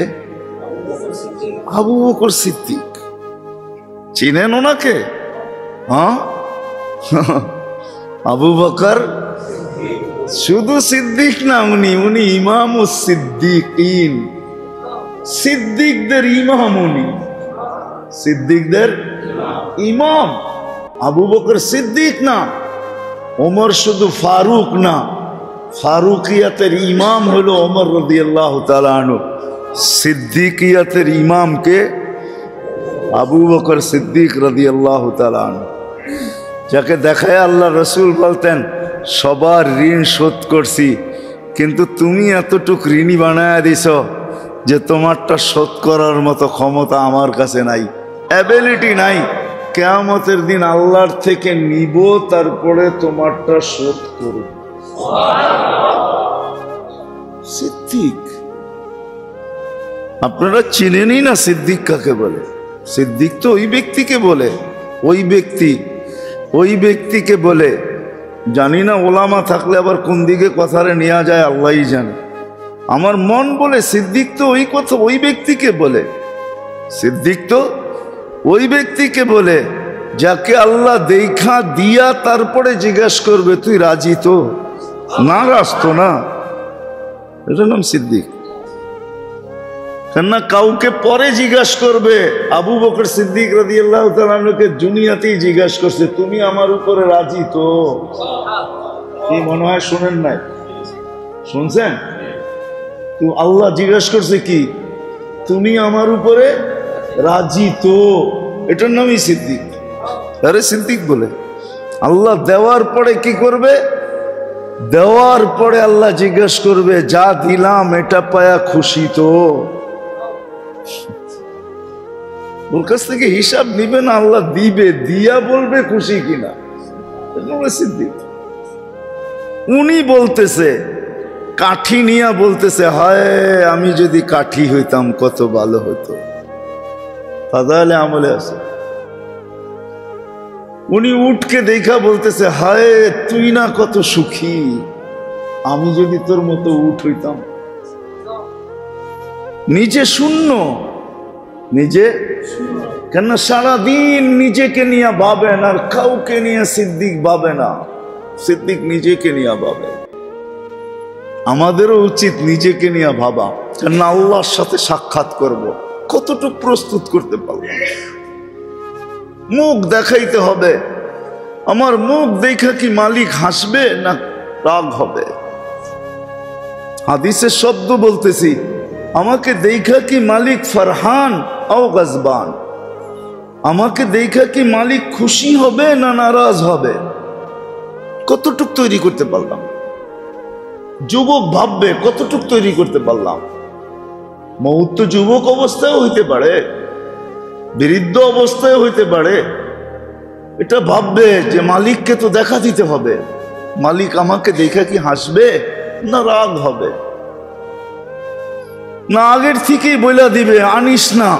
A: আবু বকর সিদ্দিক চিনেন ওনাকে? হ্যাঁ, আবু বকর শুধু সিদ্দিক না, উনি ইমামুস সিদ্দিকিন, সিদ্দিকদের ইমাম। উনি সিদ্দিকদের ইমাম। আবু বকর সিদ্দিক না, ওমর শুধু ফারুক না, ফারুকিয়াতের ইমাম হলো ওমর রাদিয়াল্লাহু তাআলা আনহু। সিদ্দিকিয়াতের ইমামকে আবু বকর সিদ্দিক রাদিয়াল্লাহু তাআলা আনহু, যাকে দেখায় আল্লাহ রসুল বলতেন সবার ঋণ শোধ করছি, কিন্তু তুমি এতটুক ঋণী বানায় দিছ যে তোমারটা শোধ করার মতো ক্ষমতা আমার কাছে নাই, অ্যাবিলিটি নাই। কিয়ামতের দিন আল্লাহর থেকে নিব, তারপরে তোমারটা শোধ করব। সিদ্দিক আপনারা চিনেনই না সিদ্দিক কাকে বলে? সিদ্দিক তো ওই ব্যক্তিকে বলে, ওই ব্যক্তিকে বলে। জানি না ওলামা থাকলে আবার কোন দিকে কথারে নেওয়া যায় আল্লাহই জানে। আমার মন বলে সিদ্দিক তো ওই কথা, ওই ব্যক্তিকে বলে। সিদ্দিক তো ওই ব্যক্তিকে বলে যাকে আল্লাহ দেখা দিয়া তারপরে জিজ্ঞাসা করবে তুই রাজি তো? না রাস্তো না, এটার নাম সিদ্দিক। কেননা কাউকে পরে জিজ্ঞাসা করবে। আবু বকর সিদ্দিক রাদিয়াল্লাহু তাআলা আনহুকে দুনিয়াতেই জিজ্ঞাসা করছে তুমি আমার উপরে রাজি তো? কি মনে হয় শুনেন নাই? শুনছেন? তো আল্লাহ জিজ্ঞাসা করছে কি, তুমি আমার উপরে রাজি তো? এটার নামই সিদ্দিক। আরে সিদ্দিক বলে। আল্লাহ দেওয়ার পরে কি করবে? দেওয়ার পরে আল্লাহ জিজ্ঞাসা করবে যা দিলাম এটা পায়া খুশি তো? ওর কাছ থেকে হিসাব নিবে না, আল্লাহ দিবে, দিয়া বলবে খুশি কিনা। সিদ্দিক উনি বলতেছে, কাঠি নিয়া বলতেছে হায় আমি যদি কাঠি হইতাম কত ভালো হতো। তাহলে আমলে আছে। উনি উঠকে দেখা বলতেছে হায় তুই না কত সুখী, আমি যদি তোর মতো উঠ হইতাম। নিজে শূন্য, নিজে কেন সারাদিন নিজেকে নিয়ে ভাবেন, আর কাউকে নিয়ে সিদ্দিক ভাবে না। সিদ্দিক নিজেকে নিয়ে ভাবে। আমাদেরও উচিত নিজেকে নিয়ে ভাবা, কেন আল্লাহর সাথে সাক্ষাৎ করব, কতটুকু প্রস্তুত করতে পারবো। মুখ দেখাইতে হবে, আমার মুখ দেখা কি মালিক হাসবে না রাগ হবে? হাদিসের শব্দ বলতেছি, আমাকে দেখা কি মালিক ফরহান ও গজবান, আমাকে দেখা কি মালিক খুশি হবে না নারাজ হবে? কতটুক তৈরি করতে পারলাম? যুবক ভাববে কতটুক তৈরি করতে পারলাম? মউত তো যুবক অবস্থায় হইতে পারে, বৃদ্ধ অবস্থায় হইতে পারে। এটা ভাববে যে মালিককে তো দেখা দিতে হবে, মালিক আমাকে দেখা কি হাসবে না রাগ হবে? না আগের থেকেই বইলা দিবে আনিস না,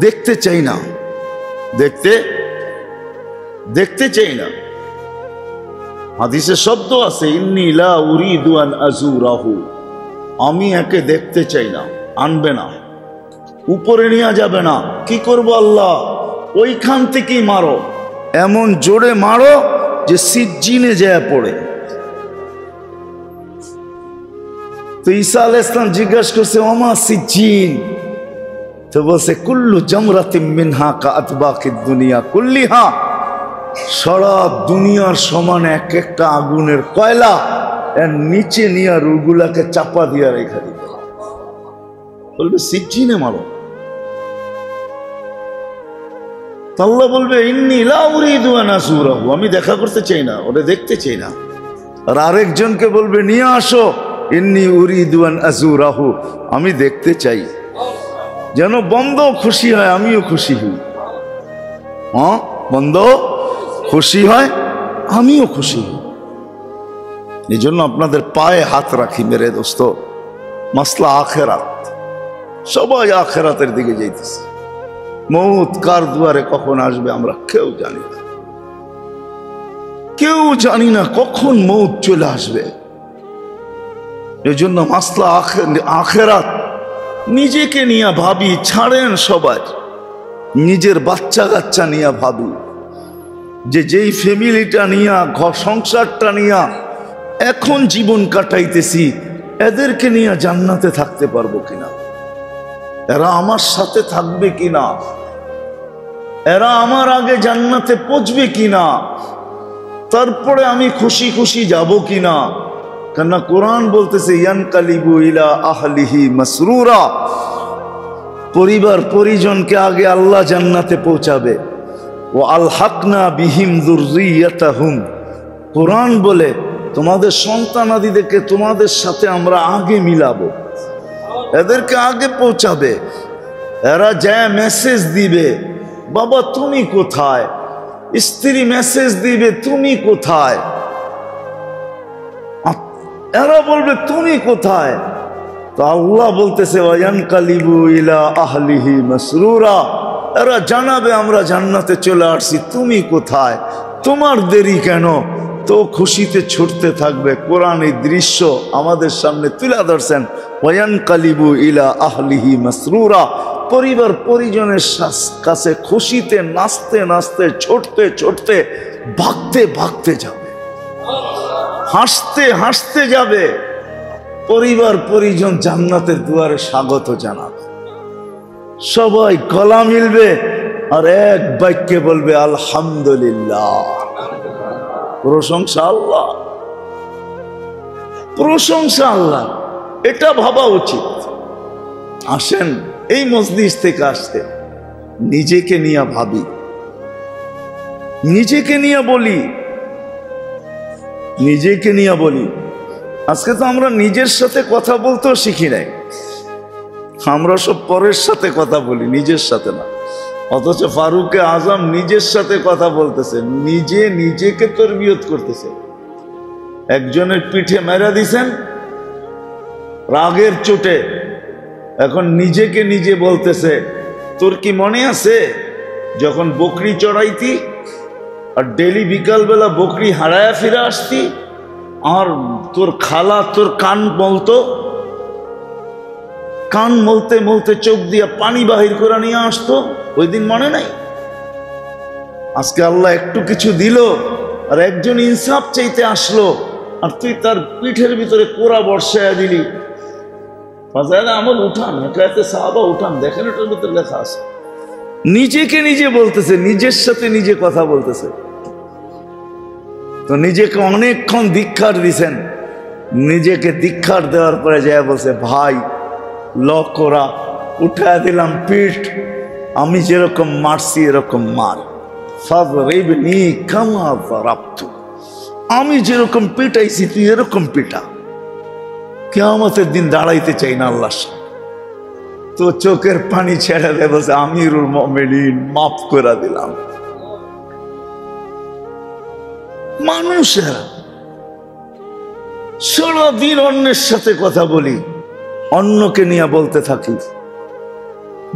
A: দেখতে চাই না, দেখতে চাই না। হাদিসে শব্দ আছে ইন্নী লা উরিদু আন আযুরাহু, আমি একে দেখতে চাই না। আনবে না, উপরে নিয়ে যাবে না। কি করব আল্লাহ? ওইখান থেকেই মারো, এমন জোরে মারো যে সিজ্জিনে যায় পড়ে। তো ঈসা আলাইহিস সালাম জিজ্ঞাসা করছে ওমা সিজ্জিন, তো বলছে কুল্লু জামরাতিন মিনহা কাআতবাকিদ দুনিয়া কুল্লিহা, সারা দুনিয়ার সমান এক একটা আগুনের কয়লা, এর নিচে নিয়ে রুগুলাকে চাপা দিয়া রেখে দিবে। বলবে সিজ্জিনে মারো। তো আল্লাহ বলবে ইন্নী লা উরিদু আন আযুরাহু, আমি দেখা করতে চাই না, ওরে দেখতে চাই না। আর আরেকজনকে বলবে নিয়ে আসো, ইন্নী উরিদু আন আযুরাহু, আমি দেখতে চাই। যেন বন্ধ খুশি হয়, আমিও খুশি হই। হ্যাঁ, বন্ধ খুশি হয়, আমিও খুশি হই। এই জন্য আপনাদের পায়ে হাত রাখি মেরে দোস্ত, মাসলা আখেরাত। সবাই আখেরাতের দিকে যাইতেছে। মৌত কার দুয়ারে কখন আসবে আমরা কেউ জানি না, কেউ জানি না কখন মৌত চলে আসবে। এই জন্য মাসলা আখেরাত নিজেকে নিয়ে ভাবি, ছাড়েন সবাই, নিজের বাচ্চা কাচ্চা নিয়ে ভাবি, যে যেই ফ্যামিলিটা নিয়ে, ঘর সংসারটা নিয়ে এখন জীবন কাটাইতেছি, এদেরকে নিয়ে জান্নাতে থাকতে পারবো কিনা, এরা আমার সাথে থাকবে কিনা, এরা আমার আগে জান্নাতে পৌঁছবে কিনা, তারপরে আমি খুশি খুশি যাব কিনা। কেননা কোরআন বলতেছে ইয়ানকালিবু ইলা আহলিহি মাসরুরা, পরিবার পরিজনকে আগে আল্লাহ জান্নাতে পৌঁছাবে। ও আলহাকনা বিহিম যুররিয়াতাহুম, কোরআন বলে তোমাদের সন্তানাদিদেরকে তোমাদের সাথে আমরা আগে মিলাবো, এদেরকে আগে পৌঁছাবে। এরা যায় মেসেজ দিবে, বাবা তুমি কোথায়, স্ত্রী মেসেজ দিবে তুমি কোথায়, এরা বলবে তুমি কোথায়। তো আল্লাহ বলতেছে ওয়ায়ানকালিবু ইলা আহলিহি মাসরুরা, এরা জানাবে আমরা জান্নাতে চলে আসছি, তুমি কোথায়, তোমার দেরি কেন। তো খুশিতে ছুটতে থাকবে। কোরআন এই দৃশ্য আমাদের সামনে তুলে ধরছেন, ওয়ায়ানকালিবু ইলা আহলিহি মাসরুরা, পরিবার পরিজনের কাছে খুশিতে নাচতে নাচতে, ছুটতে ছুটতে, ভাগতে ভাগতে যাবে, হাসতে হাসতে যাবে। পরিবার পরিজন জান্নাতের দুয়ারে স্বাগত জানাবে, সবাই গলা মিলবে আর এক বাক্যে বলবে আলহামদুলিল্লাহ, প্রশংসা আল্লাহ, প্রশংসা আল্লাহ। এটা ভাবা উচিত। আসেন এই মজলিস থেকে আসতে নিজেকে নিয়ে ভাবি, নিজেকে নিয়ে বলি, নিজেকে নিয়ে বলি। আজকে তো আমরা নিজের সাথে কথা বলতেও শিখি নাই, আমরা সব পরের সাথে কথা বলি, নিজের সাথে না। অথচ ফারুকে আজম নিজের সাথে কথা বলতেছে, নিজে নিজেকে তরবিয়ত করতেছে। একজনের পিঠে মেরা দিছেন রাগের চোটে, এখন নিজেকে নিজে বলতেছে, তোর কি মনে আছে যখন বকরি চড়াইতি আর ডেলি বিকালবেলা বকরি হারায়া ফিরে আসতি, আর তোর খালা তোর কান বলতো, কান মলতে মলতে চোখ দিয়া পানি বাহির করে নিয়ে আসতো, ওই দিন মনে নাই? আজকে আল্লাহ একটু কিছু দিল আর একজন ইনসাফ চাইতে আসলো, আর তুই তার পিঠের ভিতরে কোরা বর্ষায় দিলি। ফাজাইলে আমল উঠান, হেকায়েতে সাহাবা উঠান, দেখেন এটার ভিতরে লেখা আছে। নিজেকে নিজে বলতেছে, নিজের সাথে নিজে কথা বলতেছে। তো নিজেকে অনেকক্ষণ ধিক্কার দিছেন, নিজেকে ধিক্কার দেওয়ার পরে যায় বলছে, ভাই লকরা উঠায় দিলাম পিঠ, আমি যেরকম মারছি এরকম মার, ফাযরিবনি কামা যারাবতু, আমি যেরকম পিটাইছি তুই এরকম পিটা। কিয়ামতের দিন দাঁড়াইতে চাই না আল্লাহর সামনে। তো চোখের পানি ছেড়ে দেয়, বলছে আমিরুল মুমিনিন মাফ করে দিলাম। মানুষেরা সারাদিন অন্যের সাথে কথা বলি, অন্যকে নিয়ে বলতে থাকি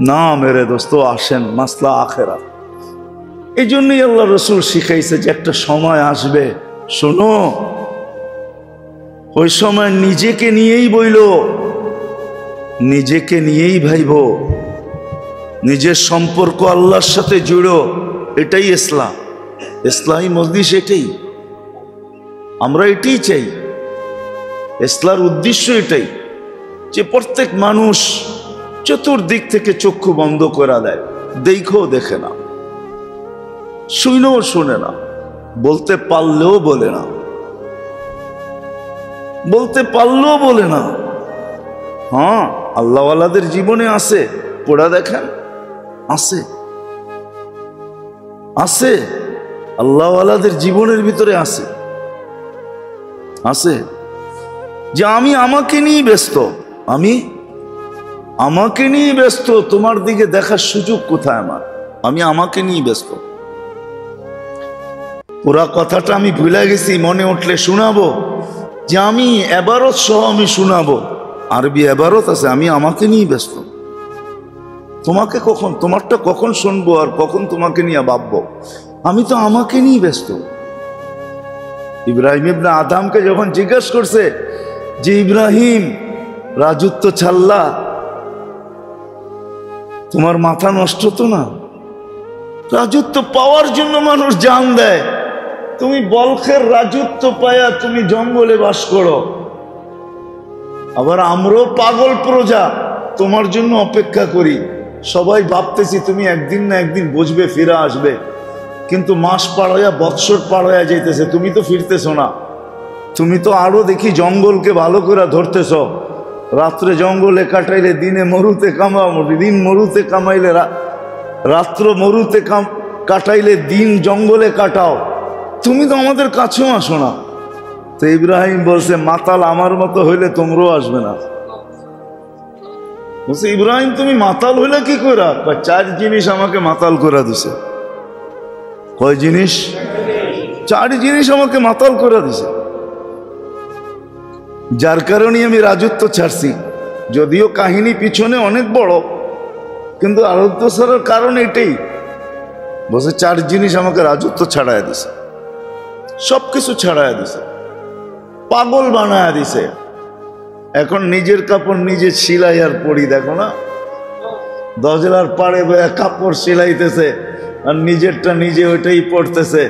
A: না। মেরে দোস্ত আসেন মাসলা আখেরাত। এই জন্যই আল্লাহ রসুল শিখাইছে যে একটা সময় আসবে, শোনো, ওই সময় নিজেকে নিয়েই বইল, নিজেকে নিয়েই ভাইব, নিজের সম্পর্ক আল্লাহর সাথে জুড়ো। এটাই ইসলাম, ইসলামী মজলিস এটাই, আমরা এটাই চাই। ইসলামের উদ্দেশ্য এটাই যে প্রত্যেক মানুষ চতুর্দিক থেকে চক্ষু বন্ধ করে দেয়, দেখেও দেখে না, শুনেও শুনে না, বলতে পারলেও বলে না, বলতে পারলেও বলে না। হ্যাঁ, আল্লাহওয়ালাদের জীবনে আছে, পড়া দেখেন আছে। আছে, আল্লাহওয়ালাদের জীবনের ভিতরে আছে, আছে যে আমি আমাকে নিয়ে ব্যস্ত, আমি আমাকে নিয়ে ব্যস্ত, তোমার দিকে দেখার সুযোগ কোথায় আমার, আমি আমাকে নিয়ে ব্যস্ত। পুরা কথাটা আমি ভুলে গেছি, মনে উঠলে শোনাবো, যে আমি এবারত সহ আমি শোনাবো, আরবি এবারত আছে, আমি আমাকে নিয়ে ব্যস্ত। তোমাকে কখন, তোমারটা কখন শুনবো আর কখন তোমাকে নিয়ে ভাববো, আমি তো আমাকে নিয়ে ব্যস্ত। ইব্রাহিম ইবনে আদমকে যখন জিজ্ঞাসা করছে যে ইব্রাহিম রাজত্ব ছাড়লা, তোমার মাথা নষ্ট তো না? রাজত্ব পাওয়ার জন্য মানুষ জান দেয়, তুমি বলখের রাজত্ব পায়া তুমি জঙ্গলে বাস করো, আবার আমরাও পাগল প্রজা তোমার জন্য অপেক্ষা করি। সবাই ভাবতেছি তুমি একদিন না একদিন বুঝবে, ফিরে আসবে, কিন্তু মাস পার হইয়া বৎসর পার হইয়া যাইতেছে, তুমি তো ফিরতেছ না। তুমি তো আরো দেখি জঙ্গলকে ভালো করে ধরতেছ, রাত্রে জঙ্গলে কাটাইলে দিনে মরুতে কামাও, দিন মরুতে কামাইলে রাত্র মরুতে কাটাইলে দিন জঙ্গলে কাটাও, তুমি তো আমাদের কাছেও আসো না। তো ইব্রাহিম বলছে মাতাল আমার মতো হইলে তোমরাও আসবে না। বলছে ইব্রাহিম তুমি মাতাল হইলে কি কইরা? চার জিনিস আমাকে মাতাল করে দিছে। কয় জিনিস? চার জিনিস আমাকে মাতাল করে দিছে, যার কারণে আমি রাজত্ব ছাড়ছি। যদিও কাহিনী পিছনে অনেক বড়, কিন্তু রাজত্ব ছাড়ার কারণ এটাই। বলছে চার জিনিস আমাকে রাজত্ব ছাড়াই দিছে, সবকিছু ছাড়াই দিছে, পাগল বানায় দিছে। এখন নিজের কাপড় নিজে সিলাই আর পরি, দেখো না, দজলার পাড়ে কাপড় সিলাইতেছে আর নিজেরটা নিজে ওইটাই পড়তেছে।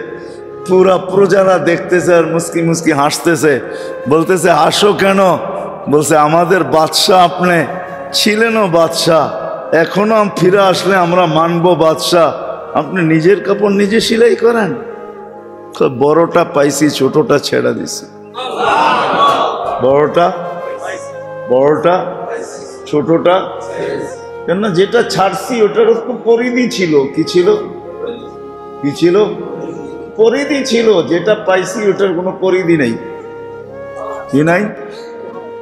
A: পুরা প্রজারা দেখতেছে আর মুস্কি মুস্কি হাসতেছে, বলতেছে হাসো কেন? বলছে আমাদের বাদশাহ আপনি ছিলেনও বাদশাহ, এখনো ফিরে আসলে আমরা মানবো বাদশাহ, আপনি নিজের কাপড় নিজে সিলাই করেন। বড়টা পাইছি, ছোটটা ছেড়ে দিছি। বড়টা ছোটটা কেন, যেটা ছাড়ছি ওটার তো পরিধি ছিল। কি ছিল? কি ছিল? পরিধি ছিল। যেটা পাইছি ওটার কোনো পরিধি নেই। কি নাই?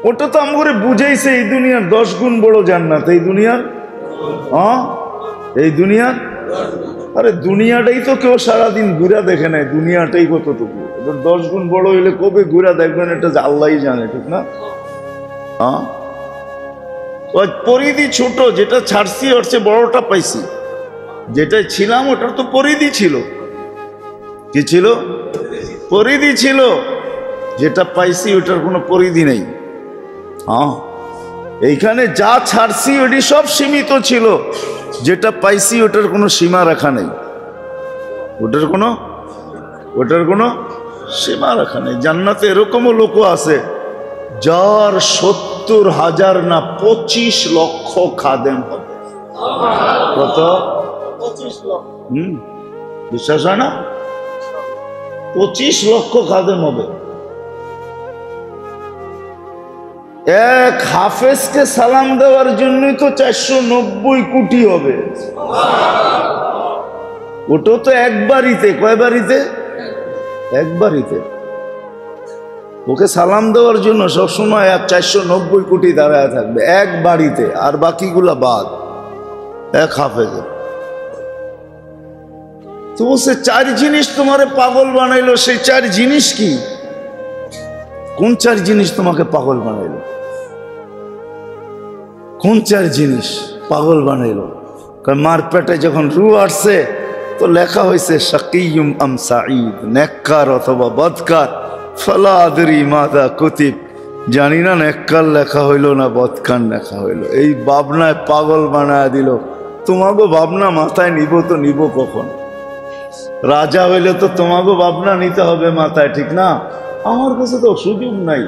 A: ওটা তো আমাকে বুঝাইছে এই দুনিয়ার 10 গুণ বড় জান্নাত। এই দুনিয়ার এই দুনিয়ার, আরে দুনিয়াটাই তো কেউ সারাদিন ঘুরা দেখে নাই, দুনিয়াটাই কতটুকু। 10 গুণ বড় হইলে কবে ঘুরা দেখবেন এটা আল্লাহই জানে, ঠিক না? পরিধি ছোট, যেটা ছাড়ছি ওর চেয়ে বড়টা পাইছি। যেটা ছিলাম ওটার তো পরিধি ছিল। কি ছিল? পরিধি ছিল। যেটা পাইছি ওটার কোনো পরিধি নেই। এইখানে যা ছাড়ছি ওটি সব সীমিত ছিল, যেটা পাইছি ওটার কোনো সীমা রাখা নেই। ওটার কোনো সীমা রাখা নেই। জান্নাতে এরকমও লোক আছে যার 70,000 না 25 লক্ষ খাদেম হবে। কত? 25 লক্ষ। বিশ্বাস হয় না? 25 লক্ষ খাদেম হবে। এক হাফেজকে সালাম দেওয়ার জন্যই তো 490 কোটি হবে। ওটাও তো এক বাড়িতে। কয় বাড়িতে? এক বাড়িতে। ওকে সালাম দেওয়ার জন্য সবসময় 490 কোটি দাঁড়ায় থাকবে এক বাড়িতে, আর বাকিগুলা বাদ। এক হাফেজে তো বলছে 4 জিনিস তোমারে পাগল বানাইলো। সেই 4 জিনিস কি? কোন 4 জিনিস তোমাকে পাগল বানাইলো? কোন 4 জিনিস পাগল বানাইলো? মার পেটে যখন রু আসছে তো লেখা হয়েছে শাকিয়ুম আম সাঈদ, নেককার অথবা বদকার। ফালা আদরি মাদা কুতিব, জানি না নেককার লেখা হইল না বদকার লেখা হইল। এই ভাবনায় পাগল বানায় দিল। তোমাকে ভাবনা মাথায় নিব তো নিব কখন? রাজা হইলে তো তোমাকে ভাবনা নিতে হবে মাথায়, ঠিক না? আমার কাছে তো সুযোগ নাই।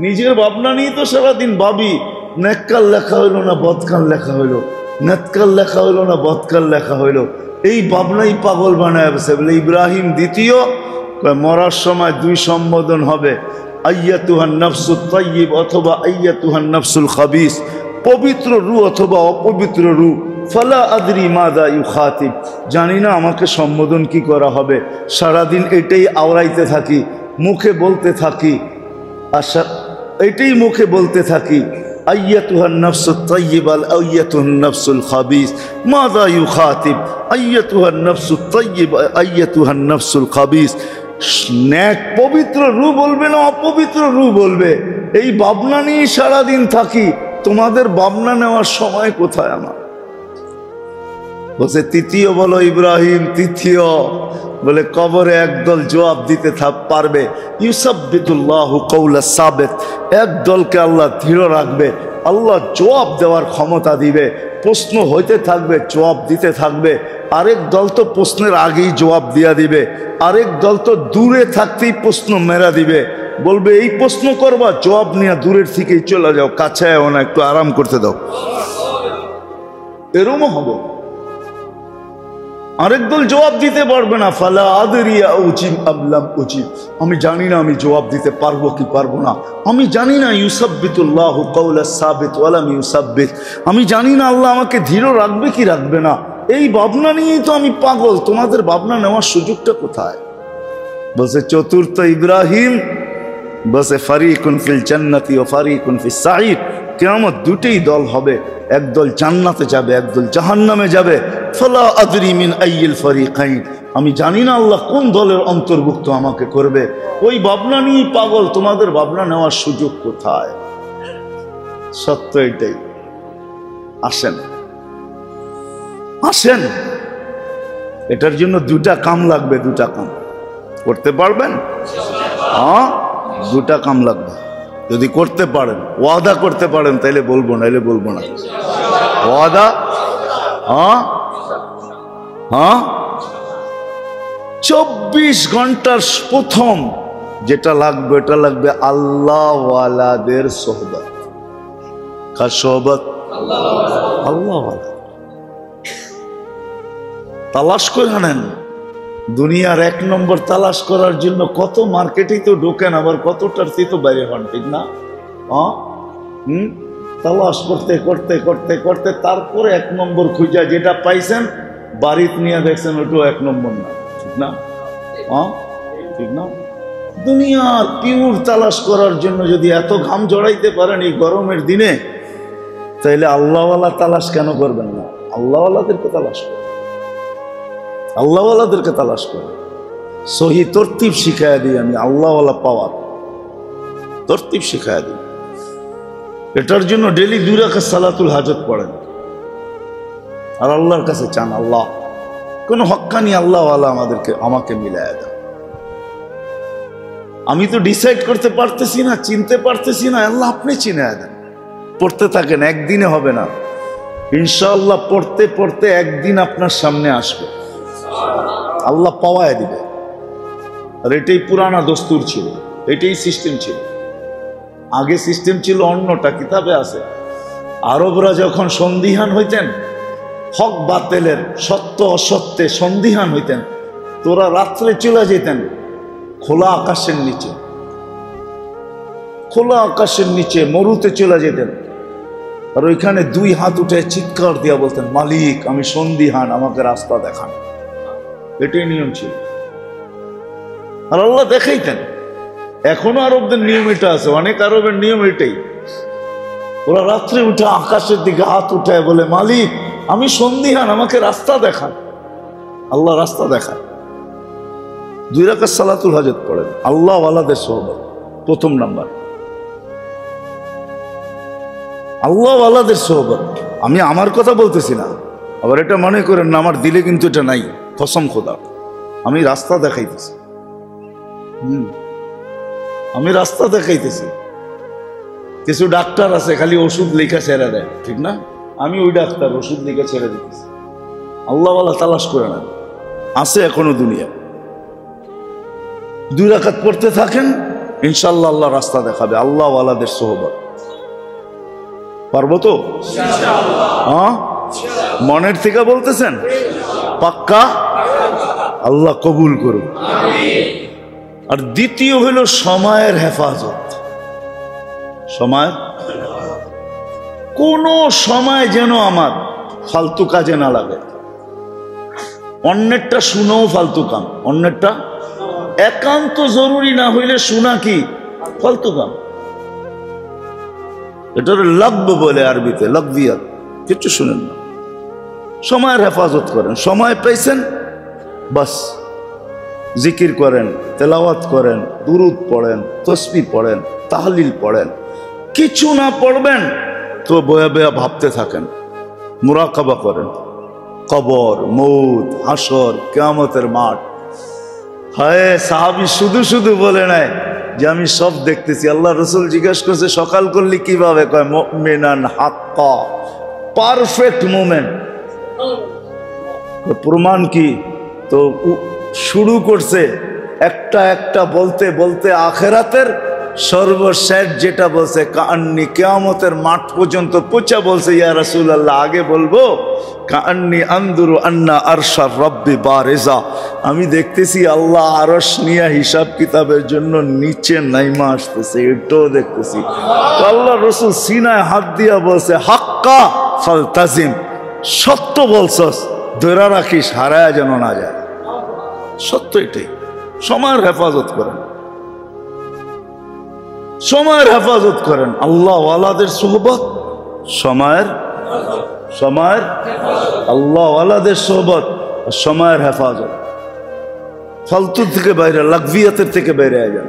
A: নিজের ভাবনা নিয়ে তো সারাদিন ভাবি, নেককার লেখা হইল না বদকার লেখা হইল, নেককার লেখা হইল না বদকার লেখা হইল। এই ভাবনাই পাগল বানায় বসে। বলে ইব্রাহিম দ্বিতীয় মরার সময় 2 সম্বোধন হবে, আইয়াতুহান নাফসুত তাইয়্যিব অথবা আইয়াতুহান নাফসুল খাবিস। পবিত্র রূহ অথবা অপবিত্র রূহ। ফালা আদরি মাযা ইউখাতিব, জানি না আমাকে সম্বোধন কি করা হবে। সারাদিন এটাই আওড়াইতে থাকি, মুখে বলতে থাকি, আশা এটাই মুখে বলতে থাকি, আইয়াতুহান নাফসুত তাইয়্যিবা আইয়াতুহান নাফসুল খাবিস মাযা ইউখাতিব, আইয়াতুহান নাফসুত তাইয়্যিবা আইয়াতুহান নাফসুল খাবিস। নেক পবিত্র রু বলবে না অপবিত্র রু বলবে, এই ভাবনা নিয়ে সারাদিন থাকি। তোমাদের ভাবনা নেওয়ার সময় কোথায় আমার? বলছে তৃতীয় বলো ইব্রাহিম, তৃতীয় বলে কবরে একদল জবাব দিতে পারবে। ইউসাব্বিতুল্লাহু কওলা সাবিত, এক দলকে আল্লাহ দৃঢ় রাখবে, আল্লাহ জবাব দেওয়ার ক্ষমতা দিবে। প্রশ্ন হইতে থাকবে, জবাব দিতে থাকবে। আরেক দল তো প্রশ্নের আগেই জবাব দিয়া দিবে, আরেক দল তো দূরে থাকতেই প্রশ্ন মেরা দিবে, বলবে এই প্রশ্ন করবা, জবাব নিয়ে দূরের থেকেই চলে যাও, কাছে আও না, একটু আরাম করতে দাও। এরকমও হবে। আরেক দল জবাব দিতে পারবে না, ফালা আদরিয়া উজিব আবলাম উজিব, আমি জানি না আমি জবাব দিতে পারবো কি পারবো না, আমি জানি না। ইউসাব্বিতুল্লাহু কওলা সাবিত ওয়ালাম ইউসাব্বিত, আমি জানি না আল্লাহ আমাকে দৃঢ় রাখবে কি রাখবে না। এই ভাবনা নিয়েই তো আমি পাগল। তোমাদের ভাবনা নেওয়ার সুযোগটা কোথায়? বলছে চতুর্থ ইব্রাহিম, বলছে ফারিকুন ফিল জান্নাতি ওয়া ফারিকুন ফিস সাঈর, কিয়ামত দুটেই দল হবে, একদল জান্নাতে যাবে, একদল জাহান্নামে যাবে। ফালা আদরি মিন আইয়িল ফারিকাইন, আমি জানি না আল্লাহ কোন দলের অন্তর্ভুক্ত আমাকে করবে। ওই ভাবনা নিয়েই পাগল। তোমাদের ভাবনা নেওয়ার সুযোগ কোথায়? সত্য এটাই। আসেন আসেন, এটার জন্য দুটা কাম লাগবে। দুটা কাম করতে পারবেন? হ্যাঁ, দুটা কাম লাগবে। যদি করতে পারেন, ওয়াদা করতে পারেন, তাইলে বলবো, নাইলে বলবো না। ওয়াদা? হ্যাঁ হ্যাঁ। 24 ঘন্টার প্রথম যেটা লাগবে, এটা লাগবে আল্লাহ ওয়ালাদের সোহবত। কার সোহবত? আল্লাহ ওয়ালা। তালাশ করে আনেন। দুনিয়ার 1 নম্বর তালাশ করার জন্য কত মার্কেটেই তো ঢোকেন, আবার কতটার তো বাইরে হন, ঠিক না? তালাশ করতে করতে করতে করতে তারপরে 1 নম্বর খুঁজা যেটা পাইছেন বাড়িতে নিয়ে দেখছেন ওটাও 1 নম্বর না, ঠিক না? ঠিক না? দুনিয়ার পিওর তালাশ করার জন্য যদি এত ঘাম জড়াইতে পারেন এই গরমের দিনে, তাইলে আল্লাহওয়ালা তালাশ কেন করবেন না? আল্লাহওয়ালাদেরকে তালাশ করেন, আল্লাহওয়ালাদেরকে তালাশ করেন। সহি তরতিব শিখাইয়া দিই আমি, আল্লাহওয়ালা পাওয়ার তরতিব শিখাইয়া দিই। এটার জন্য ডেলি 2 রাকাত সালাতুল হাজত পড়েন আর আল্লাহর কাছে চান, আল্লাহ কোন হক্কানি আল্লাহওয়ালা আমাকে মিলাইয়া দেন। আমি তো ডিসাইড করতে পারতেছি না, চিনতে পারতেছি না, আল্লাহ আপনি চিনাইয়া দেন। পড়তে থাকেন, একদিনে হবে না, ইনশাআল্লাহ পড়তে পড়তে একদিন আপনার সামনে আসবে, আল্লাহ পাওয়ায় দিবে। আর এটাই পুরানা দস্তুর ছিল, এটাই সিস্টেম ছিল। আগে সিস্টেম ছিল অন্যটা, কিতাবে আছে। আরবরা যখন সন্দিহান হইতেন, হক বাতিলের, সত্য অসত্যে সন্দিহান হইতেন, তোরা রাত্রে চলে যেতেন খোলা আকাশের নিচে, খোলা আকাশের নিচে মরুতে চলে যেতেন। আর ওইখানে 2 হাত উঠে চিৎকার দিয়া বলতেন, মালিক আমি সন্দিহান, আমাকে রাস্তা দেখান। এটাই নিয়ম ছিল। আর আল্লাহ দেখাইতেন। এখনো আরবদের নিয়ম এটা আছে, অনেক আরবের নিয়ম এটাই। ওরা রাত্রে উঠে আকাশের দিকে হাত উঠায় বলে, মালিক আমি সন্দিহান, আমাকে রাস্তা দেখান। আল্লাহ রাস্তা দেখায়। 2 রাকাত সালাতুল হাজত পড়েন, আল্লাহ ওয়ালাদের সোহবত প্রথম নাম্বার। আল্লাহ ওয়ালাদের সোহবত। আমি আমার কথা বলতেছি না, আবার এটা মনে করেন না আমার দিলে কিন্তু এটা নাই, কসম খোদা আমি রাস্তা দেখাইতেছি। আমি রাস্তা দেখাইতেছি। কিছু ডাক্তার আছে খালি ওষুধ লেখা ছেড়ে দেয়, ঠিক না? আমি ওই ডাক্তার, ওষুধ লেখা ছেড়ে দিতেছি। আল্লাহওয়ালা তালাশ করে না, আছে এখনো দুনিয়া। 2 রাকাত পড়তে থাকেন, ইনশাআল্লাহ আল্লাহ রাস্তা দেখাবে। আল্লাহওয়ালাদের সোহবত পারবো তো? হ্যাঁ, মনের থেকে বলতেছেন? পাক্কা? আল্লাহ কবুল করুন। আর দ্বিতীয় হলো সময়ের হেফাজত। সময়, কোন সময় যেন আমার ফালতু কাজে না লাগে। অন্যেরটা শুনেও ফালতু কাম, অন্যেরটা একান্ত জরুরি না হইলে শোনা কি ফালতু কাম। এটা লাগব বলে আরবিতে, লাগবিয়াত, কিছু শুনেন না। সময়ের হেফাজত করেন, সময় পাইছেন বাস জিকির করেন, তেলাওয়াত করেন, দুরুদ পড়েন, তসবিহ পড়েন, তাহলিল পড়েন। কিছু না পড়বেন তো বয়া বয়া ভাবতে থাকেন, মুরাকাবা করেন, কবর, মৌত, হাসর, কিয়ামতের মাঠ। হায় সাহাবী শুধু শুধু বলে নাই যে আমি সব দেখতেছি। আল্লাহ রসুল জিজ্ঞাসা করছে সকাল করলি কিভাবে? কয় মুমিনান হাক্কা, পারফেক্ট মোমেন্ট। প্রমাণ কি? তো শুরু করছে একটা একটা বলতে বলতে আখেরাতের সর্বশেষ যেটা বলছে কান্নি কিয়ামতের মাঠ পর্যন্ত পৌঁছা বলছে ইয়া রাসূলুল্লাহ আগে বলবো কান্নি আনদুরু আন্না আরশার রব্বি বারিজা, আমি দেখতেছি আল্লাহ আরশ নিয়ে হিসাব কিতাবের জন্য নিচে নাইমা আসতেছে, এটাও দেখতেছি। আল্লাহ রসুল সিনায় হাত দিয়া বলছে হাক্কা ফালতাজিম, সত্য বলছস, ধরে রাখিস, হারায় যেন না যায়। সত্য এটাই। সময়ের হেফাজত করেন, সময়ের হেফাজত করেন। আল্লাহ ওয়ালাদের সোহবত, সময়ের আল্লাহ ওয়ালাদের সোহবত, সময়ের হেফাজত। ফালতু থেকে বাইরে, লাগভিয়াতের থেকে বাইরে যান,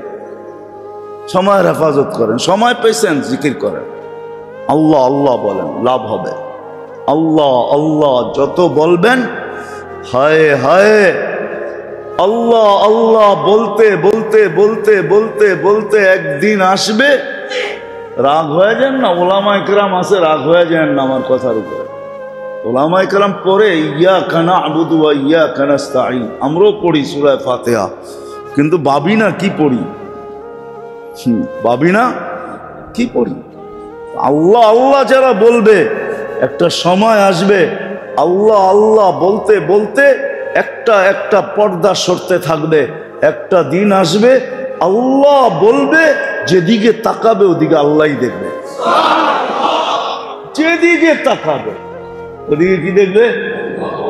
A: সময়ের হেফাজত করেন। সময় পেয়েছেন জিকির করেন, আল্লাহ আল্লাহ বলেন, লাভ হবে। আল্লাহ আল্লাহ যত বলবেন, হায় হায় আল্লাহ আল্লাহ বলতে বলতে বলতে বলতে বলতে একদিন আসবে, রাগ হয়ে যান না। ওলামায়ে কেরাম আছে, রাগ হয়ে যান না আমার কথার উপরে। ওলামায়ে কেরাম পড়ে ইয়াকা না'বুদু ওয়া ইয়াকা নাস্তাঈন, আমরাও পড়ি সূরা ফাতিহা, কিন্তু ভাবি না কি পড়ি, ভাবি না কি পড়ি। আল্লাহ আল্লাহ যারা বলবে একটা সময় আসবে আল্লাহ আল্লাহ বলতে বলতে একটা একটা পর্দা সরতে থাকবে। একটা দিন আসবে আল্লাহ বলবে, যেদিকে তাকাবে ওদিকে আল্লাহই দেখবে, যেদিকে তাকাবে ওদিকে কি দেখবে।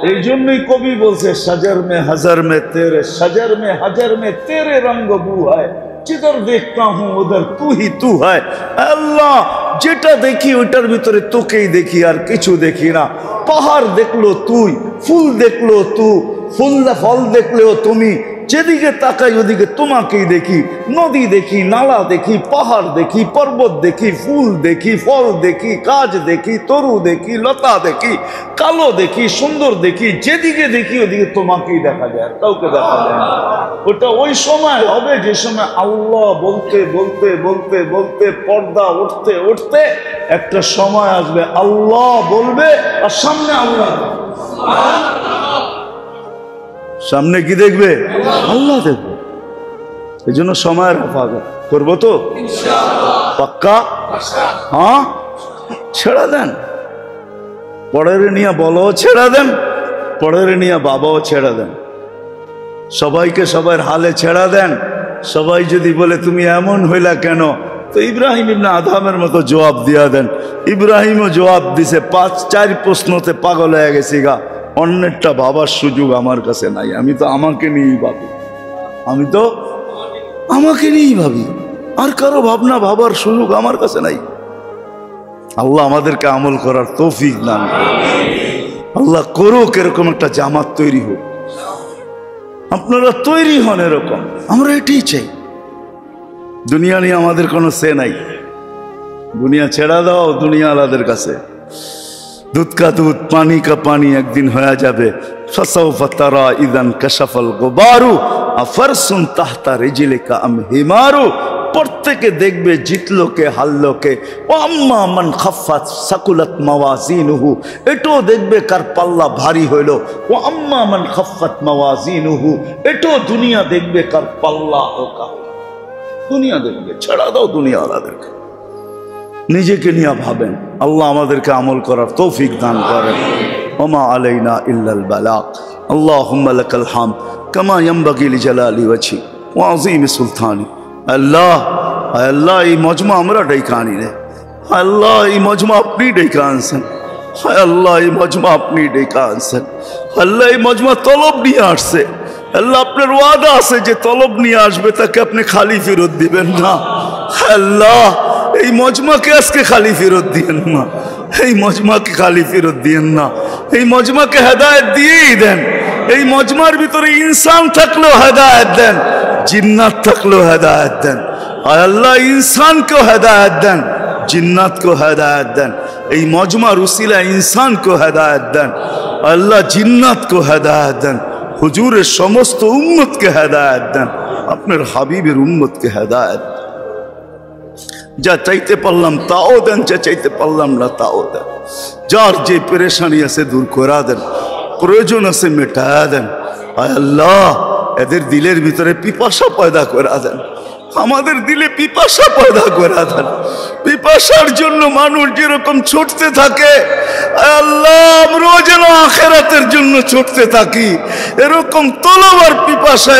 A: এই জন্যই কবি বলছে সাজার মে হাজার মে তেরে, সাজার মে হাজার মে তেরে রঙ্গ বু হয়, जिधर देखता हूं उधर तू ही तू है। আল্লাহ যেটা দেখি ওটার ভিতরে তোকেই দেখি, আর কিছু দেখি না। পাহাড় দেখলো তুই, ফুল দেখলো তুই, ফল দেখলেও তুমি, যেদিকে তাকাই ওদিকে তোমাকেই দেখি। নদী দেখি, নালা দেখি, পাহাড় দেখি, পর্বত দেখি, ফুল দেখি, ফল দেখি, কাজ দেখি, তরু দেখি, লতা দেখি, কালো দেখি, সুন্দর দেখি, যেদিকে দেখি ওদিকে তোমাকেই দেখা যায়, আর কাউকে দেখা যায় না। ওটা ওই সময় হবে যে সময় আল্লাহ বলতে বলতে বলতে বলতে পর্দা উঠতে উঠতে একটা সময় আসবে আল্লাহ বলবে আর সামনে আল্লাহ, সামনে কি দেখবে? আল্লাহ দেখবে। এই জন্য সময়ের হেফাজত করবো তো পাক্কা? হ্যাঁ, ছেড়ে দেন। পরের নিয়ে বলো ছেড়ে দেন, পরের নিয়ে বাবাও ছেড়ে দেন, সবাইকে সবার হালে ছেড়ে দেন। সবাই যদি বলে তুমি এমন হইলা কেন, তো ইব্রাহিম ইবনে আদমের মতো জবাব দিয়া দেন। ইব্রাহিমও জবাব দিছে, 5-4 প্রশ্নতে পাগল হয়ে গেছি গা, অন্যেরটা ভাবার সুযোগ আমার কাছে নাই, আমি তো আমাকে নিয়েই ভাবি, আমি তো আমাকে নিয়েই ভাবি, আর কারো ভাবনা ভাবার সুযোগ আমার কাছে নাই। আল্লাহ আমাদেরকে আমল করার তৌফিক দান করুন। আল্লাহ করুক এরকম একটা জামাত তৈরি হোক, আপনারা তৈরি হন এরকম, আমরা এটাই চাই। দুনিয়া নিয়ে আমাদের কোনো সে নাই, দুনিয়া ছেড়া দাও দুনিয়া আলাদের কাছে। দুধ কা দুধ পানি কা পানি একদিন হয়ে যাবে। ফাসাউফা তারা ইদান কাশাফাল গুবারু আফারসুন তাহতা রিজলিকা আম হিমারু, প্রত্যেকে দেখবে জিতলো কে হারলো কে। ও আম্মা মান খাফাত সাকুলাত মাওয়াজিনুহু, এটাও দেখবে কার পাল্লা ভারী হইল। ও আম্মা মান খাফাত মাওয়াজিনুহু, এটাও দুনিয়া দেখবে কার পাল্লা হালকা। দুনিয়া দেখবে, ছেড়া দাও দুনিয়া আলাদেরকে, নিজেকে নিয়ে ভাবেন। আল্লাহ আমাদেরকে আমল করার তৌফিক দান করেন। ওমা আলাইনা ইল্লাল বালাগ। আল্লাহুম্মা লাকাল হামদ কামা ইয়ানবাগি লিজালালি ওয়াজহি ওয়া আযীমি সুলতানি। আল্লাহ আল্লাহ এই মজমা আমরা ডাইকা আনি রে, আল্লাহ এই মজমা আপনি ডাইকা আনছেন। হায় আল্লাহ, এই মজমা আপনি ডেকে আনছেন। আল্লাহ, এই মজমা তলব নিয়ে আসছে। আল্লাহ, আপনার ওয়াদা আছে যে তলব নিয়ে আসবে তাকে আপনি খালি ফেরত দিবেন না। আল্লাহ, এই মজমাকে আজকে খালি ফেরত দিয়েন না, এই মজমাকে খালি ফেরত দিয়েন না, এই মজমাকে হেদায়েত দিয়েই দেন। এই মজমার ভিতরে ইনসান থাকলেও হেদায়েত দেন, জিন্নাত থাকলেও হেদায়েত দেন। আয় আল্লাহ, ইনসানকেও হেদায়েত দেন, জিন্নাতকেও হেদায়েত দেন। এই মজমার উসিলা ইনসানকেও হেদায়েত দেন, আল্লাহ জিন্নাতকেও হেদায়েত দেন। হুজুরের সমস্ত উম্মতকে হেদায়েত দেন, আপনার হাবিবের উম্মতকে হেদায়েত। যা চাইতে পারলাম তাও দেন, যা চাইতে পারলাম না তাও দেন। যার যে পেরেশানি আছে দূর করা দেন, প্রয়োজন আছে মেটায়া দেন। আয় আল্লাহ, এদের দিলের ভিতরে পিপাসা পয়দা করা দেন, আমাদের দিলে পিপাসা পয়দা করা দেন। পিপাসার জন্য মানুষ যেরকম ছুটতে থাকে, আয় আল্লাহ আমরাও যেন আখিরাতের জন্য ছুটতে থাকি, এরকম তলবার পিপাসা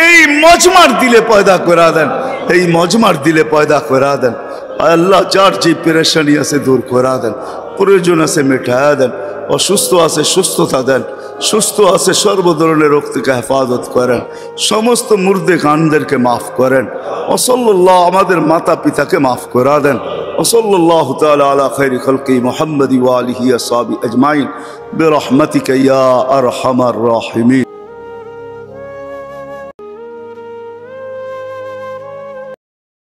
A: এই মজমার দিলে পয়দা করা দেন, এই মজমার দিলে পয়দা করা দেন। আয় আল্লাহ, যার যে পেরেশানি আছে দূর করা দেন, প্রয়োজন আছে মেটায়া দেন। অসুস্থ আছে সুস্থতা দেন, সুস্থ আছে সর্ব ধরনের রোগ থেকে হেফাজত করেন। সমস্ত মুর্দে গানদেরকে মাফ করেন। ওসল্লাল্লাহ, আমাদের মাতা পিতাকে মাফ করা দেন। ওসল্লাল্লাহু তাআলা আলা খায়রি খালকি মুহাম্মাদি ওয়া আলিহি ওয়া সাহবিহি আজমাইন বিরহমাতিকা ইয়া আরহামার রাহিমিন।